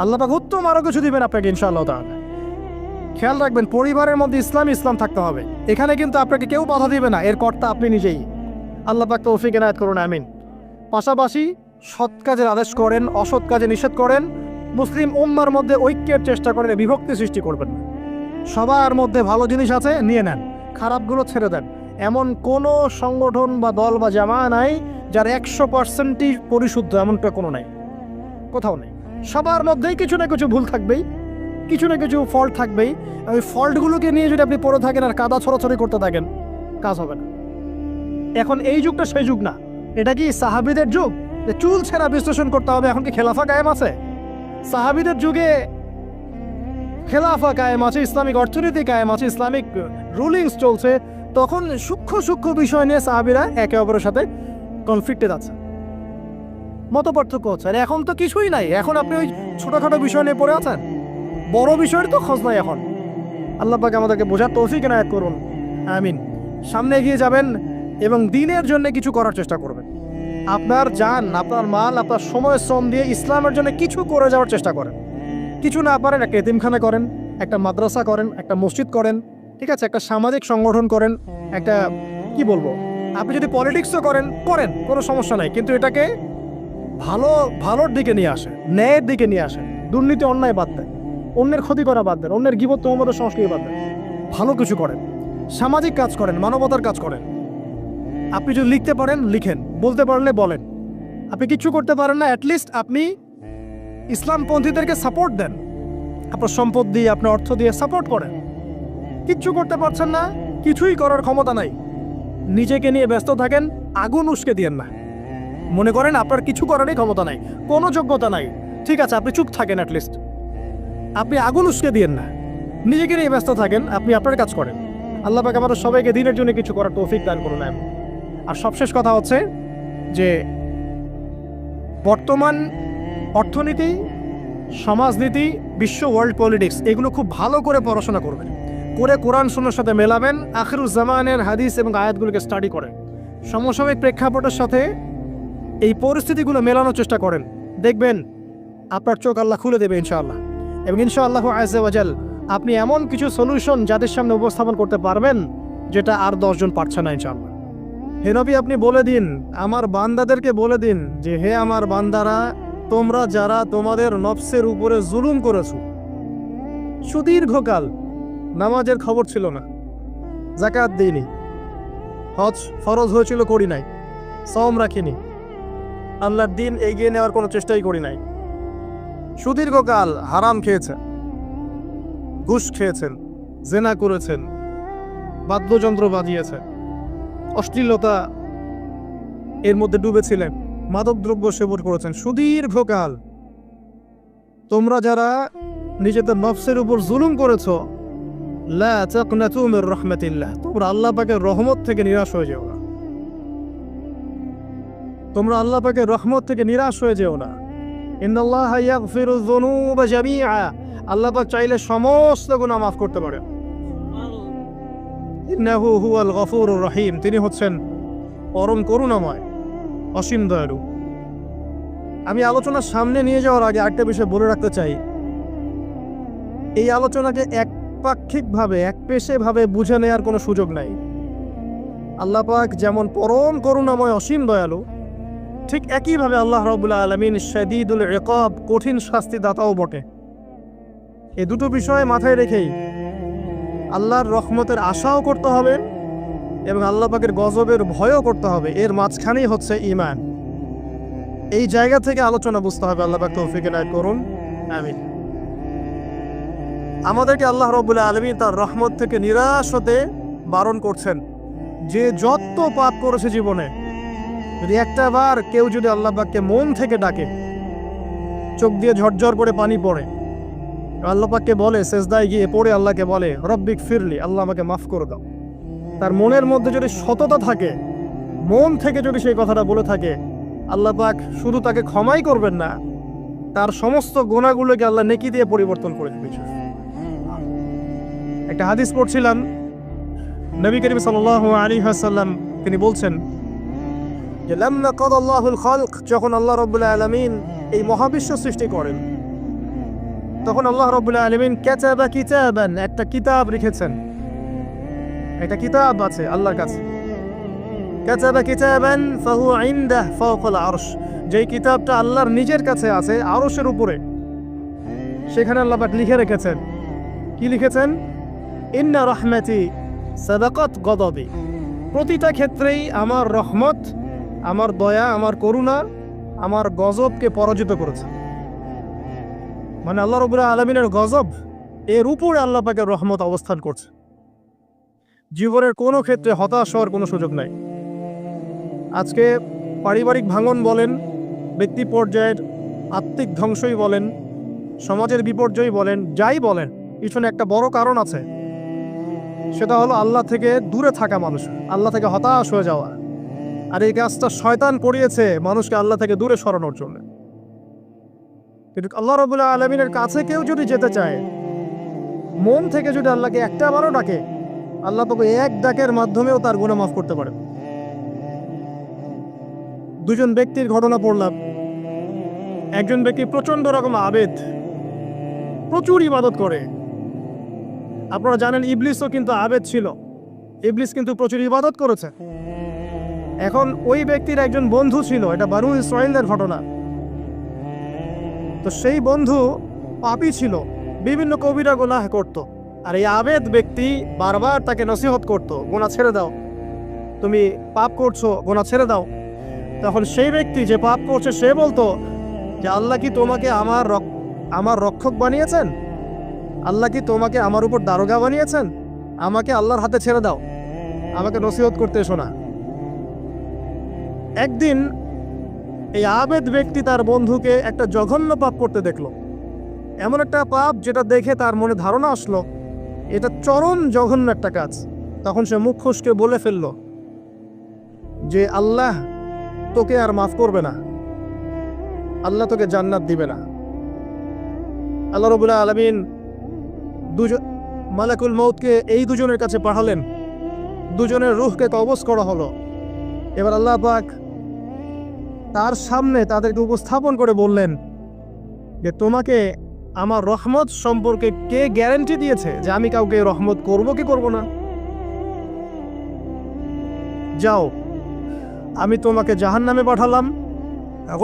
আল্লাহ পাক উত্তম আরো কিছু দিবেন আপনাকে ইনশাআল্লাহ তাআলা। খেয়াল রাখবেন, পরিবারের মধ্যে ইসলাম থাকতে হবে। এখানে কিন্তু আপনাকে কেউ বাধা দিবে না, এর কর্তা আপনি নিজেই। আল্লাহ পাক তৌফিক এনায়েত করুন, আমিন। পাশাপাশি সৎ কাজের আদেশ করেন, অসৎ কাজে নিষেধ করেন। মুসলিম উম্মার মধ্যে ঐক্যের চেষ্টা করেন, বিভক্তি সৃষ্টি করবেন না। সবার মধ্যে ভালো জিনিস আছে, নিয়ে নেন, খারাপগুলো ছেড়ে দেন। এমন কোনো সংগঠন বা দল বা জামা নাই যার 100%ই পরিশুদ্ধ, এমনটা কোনো নাই, কোথাও নেই। সবার মধ্যেই কিছু না কিছু ভুল থাকবেই, কিছু না কিছু ফল্ট থাকবেই। ওই ফল্টগুলোকে নিয়ে যদি আপনি পড়ে থাকেন আর কাদা ছড়াছড়ি করতে থাকেন, কাজ হবে না। এখন এই যুগটা সেই যুগ না। এটা কি সাহাবীদের যুগ যে চুল ছেঁড়া বিশ্লেষণ করতে হবে? এখন কি খেলাফা কায়েম আছে? সাহাবীদের যুগে খেলাফা কায়েম আছে, ইসলামিক অর্থনীতি কায়েম আছে, ইসলামিক রুলিংস চলছে। তখন সূক্ষ্ম বিষয় নিয়ে সাহাবীরা একে অপরের সাথে কনফ্লিক্টে যাচ্ছে, মত পার্থক্য হচ্ছে। আর এখন তো কিছুই নাই, এখন আপনি ওই ছোটখাটো বিষয় নিয়ে পড়ে আছেন, বড় বিষয়ের তো খোঁজ নাই এখন। আল্লাহ পাক আমাদেরকে বোঝার তৌফিক এনায়েত করুন, আমিন। সামনে এগিয়ে যাবেন এবং দিনের জন্য কিছু করার চেষ্টা করবেন। আপনার জান, আপনার মাল, আপনার সময় শ্রম দিয়ে ইসলামের জন্য কিছু করে যাওয়ার চেষ্টা করেন। কিছু না পারেন, একটা এতিমখানা করেন, একটা মাদ্রাসা করেন, একটা মসজিদ করেন, ঠিক আছে, একটা সামাজিক সংগঠন করেন, একটা কি বলবো, আপনি যদি পলিটিক্সও করেন, কোনো সমস্যা নাই, কিন্তু এটাকে ভালোর দিকে নিয়ে আসেন, ন্যায়ের দিকে নিয়ে আসেন। দুর্নীতি অন্যায় বাদ দেন, অন্যের ক্ষতি করা বাদ দেন, অন্যের গীবত তহমত সংস্কৃতি বাদ দেন, ভালো কিছু করেন, সামাজিক কাজ করেন, মানবতার কাজ করেন। আপনি যদি লিখতে পারেন লিখেন, বলতে পারলে বলেন, আপনি কিচ্ছু করতে পারেন না, অ্যাটলিস্ট আপনি ইসলামপন্থীদেরকে সাপোর্ট দেন, আপনার সম্পদ দিয়ে, আপনার অর্থ দিয়ে সাপোর্ট করেন। কিচ্ছু করতে পারছেন না, কিছুই করার ক্ষমতা নাই, নিজেকে নিয়ে ব্যস্ত থাকেন, আগুন উস্কে দিয়েন না। মনে করেন আপনার কিছু করারই ক্ষমতা নাই, কোনো যোগ্যতা নাই, ঠিক আছে, আপনি চুপ থাকেন, অ্যাটলিস্ট আপনি আগুন উস্কে দিয়েন না, নিজেকে নিয়ে ব্যস্ত থাকেন, আপনি আপনার কাজ করেন। আল্লাহ পাক আমাদের সবাইকে দিনের জন্য কিছু করার তৌফিক দান করুন। আর সবশেষ কথা হচ্ছে যে বর্তমান অর্থনীতি, সমাজনীতি, বিশ্ব ওয়ার্ল্ড পলিটিক্স, এগুলো খুব ভালো করে পড়াশোনা করবেন, করে কোরআন সুন্নাহর সাথে মেলাবেন, আখিরুজ্জামানের হাদিস এবং আয়াতগুলোকে স্টাডি করেন, সমসাময়িক প্রেক্ষাপটের সাথে এই পরিস্থিতিগুলো মেলানোর চেষ্টা করেন, দেখবেন আপনার চোখ আল্লাহ খুলে দেবে ইনশাআল্লাহ। এবং ইনশাআল্লাহ আযজা ওয়া জাল আপনি এমন কিছু সলিউশন যাদের সামনে উপস্থাপন করতে পারবেন যেটা আর 10 জন পারছে না ইনশাআল্লাহ। হে নবী, আপনি বলে দিন, আমার বান্দাদেরকে বলে দিন যে হে আমার বান্দারা, তোমরা যারা তোমাদের নফসের উপরে জুলুম করেছো, সুদীর্ঘকাল নামাজের খবর ছিল না, যাকাত দিইনি, হজ ফরজ হয়েছিল করি নাই, সওম রাখিনি, আল্লাহর দিন এগিয়ে নেওয়ার কোনো চেষ্টাই করি নাই, সুদীর্ঘকাল হারাম খেয়েছেন, ঘুষ খেয়েছেন, জেনা করেছেন, বাদ্যযন্ত্র বাজিয়েছেন, অশ্লীলতা এর মধ্যে ডুবেছিলেন, মাদকদ্রব্য সেবন করেছেন, সুদীর্ঘকাল তোমরা যারা নিজেদের নফসের উপর জুলুম করেছো, লা তাকনাতু মির রাহমাতিল্লাহ, তোমরা আল্লাহ পাকের রহমত থেকে নিরাশ হয়ে যেও না, তোমরা আল্লাহ পাকের রহমত থেকে নিরাশ হয়ে যেও না। ইন্নাল্লাহা ইয়াগফিরু যুনুবা জামিআ, আল্লাহ পাক চাইলে সমস্ত গুনাহ মাফ করতে পারেন। ইন্নাহু হুয়াল গফুরুর রহিম, তিনি হচ্ছেন পরম করুণাময়, অসীম দয়ালু। আমি আলোচনার সামনে নিয়ে যাওয়ার আগে একটা বিষয় বলে রাখতে চাই, এই আলোচনাকে একপাক্ষিকভাবে, একপেশেভাবে বুঝে নেওয়ার কোনো সুযোগ নাই। আল্লাহ পাক যেমন পরম করুণাময়, অসীম দয়ালু, ঠিক একইভাবে আল্লাহ রাব্বুল আলামিন শাদীদুল ইকাব, কঠিন শাস্তিদাতাও বটে। এই দুটো বিষয় মাথায় রেখেই আল্লাহর রহমতের আশাও করতে হবে এবং আল্লাহ পাকের গজবের ভয়ও করতে হবে। এর মাঝখানেই হচ্ছে ঈমান। এই জায়গা থেকে আলোচনা বুঝতে হবে। আল্লাহ পাক তৌফিক এনায়েত করুন, আমিন। আমাদেরকে আল্লাহ রাব্বুল আলামিন তার রহমত থেকে নিরাশ হতে বারণ করছেন। যে যত পাপ করেছে জীবনে, যদি একটা বার কেউ যদি আল্লাহ পাককে মন থেকে ডাকে, চোখ দিয়ে ঝরঝর করে পানি পড়ে, আল্লাহ পাককে বলে, সেজদায় গিয়ে পড়ে আল্লাহকে বলে, রব্বিক ফিরলি, আল্লাহ আমাকে মাফ করে দাও, তার মনের মধ্যে যদি সততা থাকে, মন থেকে যদি সেই কথাটা বলে থাকে, আল্লাহ পাক শুধু তাকে ক্ষমাই করবেন না, তার সমস্ত গুনাহগুলোকে আল্লাহ নেকি দিয়ে পরিবর্তন করে দেবেন। একটা হাদিস পড়ছিলাম, নবী করিম সাল্লাল্লাহু আলাইহি ওয়াসাল্লাম তিনি বলছেন যে লাম্মা কাদাল্লাহুল খালক, যখন আল্লাহ রাব্বুল আলামিন এই মহাবিশ্ব সৃষ্টি করেন, তখন আল্লাহ রাব্বুল আলামিন কাতাবা কিতাবান, একটা কিতাব রেখেছেন, একটা কিতাব আছে আল্লাহর কাছে। কাতাবা কিতাবান ফাহুয়া ইনদাহ ফাওকাল আরশ, যেই কিতাবটা আল্লাহর নিজের কাছে আছে, আরশের উপরে, সেখানে আল্লাহ পাক লিখে রেখেছেন। কি লিখেছেন? ইন্না রাহমাতি সাবাকাত গদাবি, প্রতিটা ক্ষেত্রেই আমার রহমত, আমার দয়া, আমার করুণা আমার গজবকে পরাজিত করেছে। মানে আল্লাহ রাব্বুল আলামিনের গজব, এর উপরে আল্লাহ পাকের রহমত অবস্থান করছে। জীবনের কোনো ক্ষেত্রে হতাশ হওয়ার কোনো সুযোগ নাই। আজকে পারিবারিক ভাঙন বলেন, ব্যক্তি পর্যায়ের আত্মিক ধ্বংসই বলেন, সমাজের বিপর্যয় বলেন, যাই বলেন, পিছনে একটা বড় কারণ আছে। সেটা হলো আল্লাহ থেকে দূরে থাকা মানুষ, আল্লাহ থেকে হতাশ হয়ে যাওয়া। আর এই কাজটা শয়তান করিয়েছে মানুষকে আল্লাহ থেকে দূরে সরানোর জন্য। কিন্তু আল্লাহ রাব্বুল আলামিনের কাছে কেউ যদি যেতে চায়, মন থেকে যদি আল্লাহকে একটা বারও ডাকে, আল্লাহ তোকে এক ডাকের মাধ্যমেও তার গুনাহ মাফ করতে পারে। দুজন ব্যক্তির ঘটনা পড়লাম। একজন ব্যক্তি প্রচন্ড রকম আবেদ, প্রচুর ইবাদত করে। আপনারা জানেন ইবলিসও কিন্তু আবেদ ছিল, ইবলিস কিন্তু প্রচুর ইবাদত করেছে। এখন ওই ব্যক্তির একজন বন্ধু ছিল, এটা বানু ইসরাঈলের ঘটনা। তো সেই বন্ধু পাপী ছিল, বিভিন্ন কবিরা গুনাহ করত। আর এই আবেদ ব্যক্তি বারবার তাকে নসিহত করত, গুনাহ ছেড়ে দাও, তুমি পাপ করছো, গুনাহ ছেড়ে দাও। তখন সেই ব্যক্তি যে পাপ করছে সে বলতো যে আল্লাহ কি তোমাকে আমার রক্ষক বানিয়েছেন? আল্লাহ কি তোমাকে আমার উপর দারোগা বানিয়েছেন? আমাকে আল্লাহর হাতে ছেড়ে দাও, আমাকে নসিহত করতে এসো না। একদিন এই আবেদ ব্যক্তি তার বন্ধুকে একটা জঘন্য পাপ করতে দেখলো, এমন একটা পাপ যেটা দেখে তার মনে ধারণা আসলো এটা চরম জঘন্য একটা কাজ। তখন সে মুখ খুশকে বলে ফেলল যে আল্লাহ তোকে আর মাফ করবে না, আল্লাহ তোকে জান্নাত দিবে না। আল্লাহ রাব্বুল আলামিন মালাকুল মউতকে এই দুজনের কাছে পাঠালেন, দুজনের রূহকে কবজ করা হলো। এবার আল্লাহ পাক তার সামনে তাদেরকে উপস্থাপন করে বললেন যে তোমাকে আমার রহমত সম্পর্কে কে গ্যারান্টি দিয়েছে যে আমি কাউকে রহমত করব কি করব না? যাও, আমি তোমাকে জাহান্নামে পাঠালাম,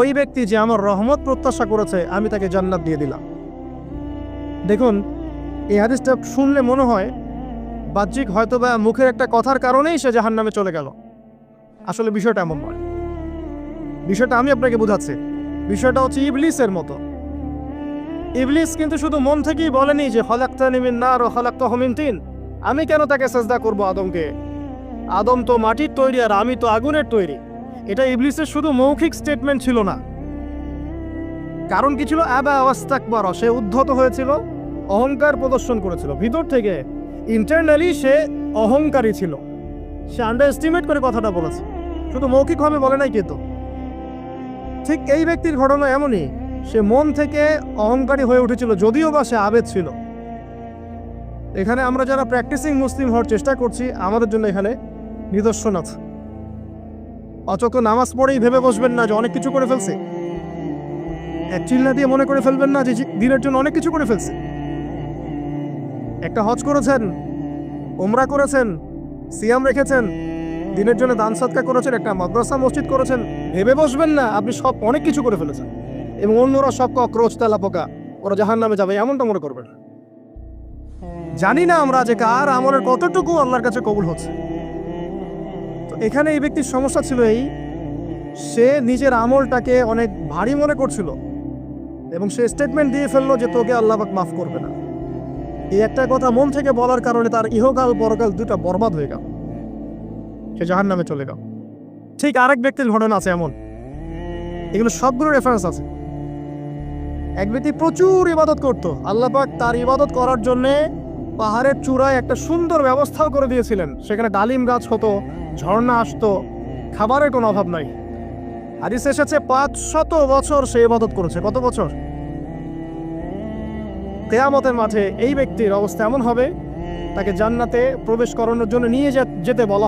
ওই ব্যক্তি যে আমার রহমত প্রত্যাশা করেছে আমি তাকে জান্নাত দিয়ে দিলাম। দেখুন, এই হাদিসটা শুনলে মনে হয় বাহ্যিক হয়তোবা মুখের একটা কথার কারণেই সে জাহান্নামে চলে গেল। আসলে বিষয়টা এমন নয়। বিষয়টা আমি আপনাকে বোঝাচ্ছি। বিষয়টা হচ্ছে ইবলিসের মতো। ইবলিস কিন্তু শুধু মন থেকেই বলেনি যে খলাকতানি মিন নার ওয়া খলাকতাহু মিন তিন, আমি কেন তাকে সিজদা করব আদমকে? আদম তো মাটির তৈরি আর আমি তো আগুনের তৈরি। এটা ইবলিসের শুধু মৌখিক স্টেটমেন্ট ছিল না, কারণ কি ছিল? আবা ওয়াস্তাকবার, সে উদ্ধত হয়েছিল, অহংকার প্রদর্শন করেছিল। ভিতর থেকে ইন্টারনালি সে অহংকারী ছিল, সে আন্ডার এস্টিমেট করে কথাটা বলেছে, শুধু মৌখিকভাবে বলে নাই। কিন্তু ঠিক এই ব্যক্তির ঘটনা এমনই, সে মন থেকে অহংকারী হয়ে উঠেছিল, যদিও বা সে আবেদ ছিল। এখানে আমরা যারা প্র্যাকটিসিং মুসলিম হওয়ার চেষ্টা করছি আমাদের জন্য এখানে নিদর্শন আছে। অচক্ষ নামাজ পড়েই ভেবে বসবেন না যে অনেক কিছু করে ফেলছে, এক চিল্লা দিয়ে মনে করে ফেলবেন না যে দিনের জন্য অনেক কিছু করে ফেলছে। একটা হজ করেছেন, উমরা করেছেন, সিয়াম রেখেছেন, দিনের জন্য দান সদকা করেছেন, একটা মাদ্রাসা মসজিদ করেছেন, ভেবে বসবেন না আপনি সব অনেক কিছু করে ফেলেছেন এবং অন্যরা সব ককরোচ তেলাপোকা, ওরা জাহান্নামে যাবে, এমনটা মনে করবেন। জানি না আমরা যে কার আমলের কতটুকু আল্লাহর কাছে কবুল হচ্ছে। তো এখানে এই ব্যক্তির সমস্যা ছিল এই, সে নিজের আমলটাকে অনেক ভারী মনে করছিল এবং সে স্টেটমেন্ট দিয়ে ফেললো যে তোকে আল্লাহ পাক মাফ করবে না। এই একটা কথা মন থেকে বলার কারণে তার ইহকাল পরকাল দুটা বরবাদ হয়ে গেল, সে জাহান্নামে চলে গেল। ঠিক আরেক ব্যক্তির ঘটনা আছে এমন, এগুলো সবগুলো রেফারেন্স আছে। এক ব্যক্তি প্রচুর ইবাদত করত, আল্লাহ পাক তার ইবাদত করার জন্যে পাহাড়ের চূড়ায় একটা সুন্দর ব্যবস্থাও করে দিয়েছিলেন, সেখানে ডালিম গাছ হতো, ঝর্ণা আসতো, খাবারের কোনো অভাব নাই। হাদিস এসেছে 500 বছর সে ইবাদত করেছে। কত বছর? কিয়ামতের মাঠে এই ব্যক্তির অবস্থা এমন হবে, তাকে জান্নাতে প্রবেশ করানোর জন্য নিয়ে যেতে বলা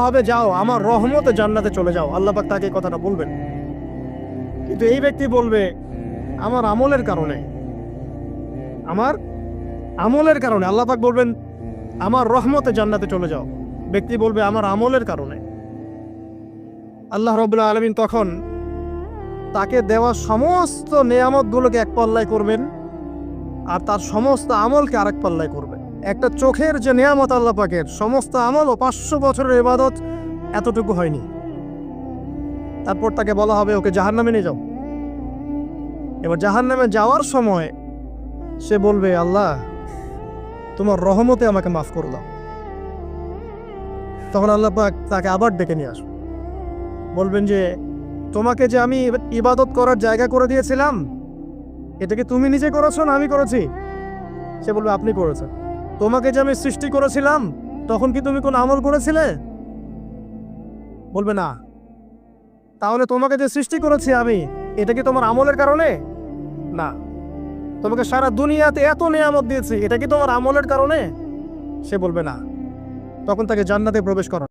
হবে যাও আমার রহমতে জান্নাতে চলে যাও। আল্লাহ পাক তাকে কথাটা বলবেন, কিন্তু এই ব্যক্তি বলবে আমার আমলের কারণে আল্লাহ পাক বলবেন আমার রহমতে জান্নাতে চলে যাও। ব্যক্তি বলবে আমার আমলের কারণে। আল্লাহ রাব্বুল আলামিন তখন তাকে দেওয়া সমস্ত নেয়ামতগুলোকে এক পাল্লায় করবেন আর তার সমস্ত আমলকে আরেক পাল্লায় করবেন। একটা চোখের যে নেয়ামত আল্লাহ পাকের, সমস্ত আমল ও 500 বছরের ইবাদত এতটুকু হয়নি। তারপর তাকে বলা হবে ওকে জাহান্নামে নিয়ে যাও। এবার জাহান্নামে যাওয়ার সময় সে বলবে আল্লাহ তোমার রহমতে আমাকে মাফ করে দাও। তখন আল্লাহ পাক তাকে আবার ডেকে নিয়ে আসবে, বলবেন যে তোমাকে যে আমি ইবাদত করার জায়গা করে দিয়েছিলাম এটাকে তুমি নিজে করেছো না আমি করেছি? সে বলবে আপনি করেছেন। তোমাকে যে আমি সৃষ্টি করেছিলাম তখন কি তুমি কোন আমল করেছিলে? বলবে না। তাহলে তোমাকে যে সৃষ্টি করেছি আমি, এটা কি তোমার আমলের কারণে? না। তোমাকে সারা দুনিয়াতে এত নিয়ামত দিয়েছি, এটা কি তোমার আমলের কারণে? সে বলবে না। তখন তাকে জান্নাতে প্রবেশ করা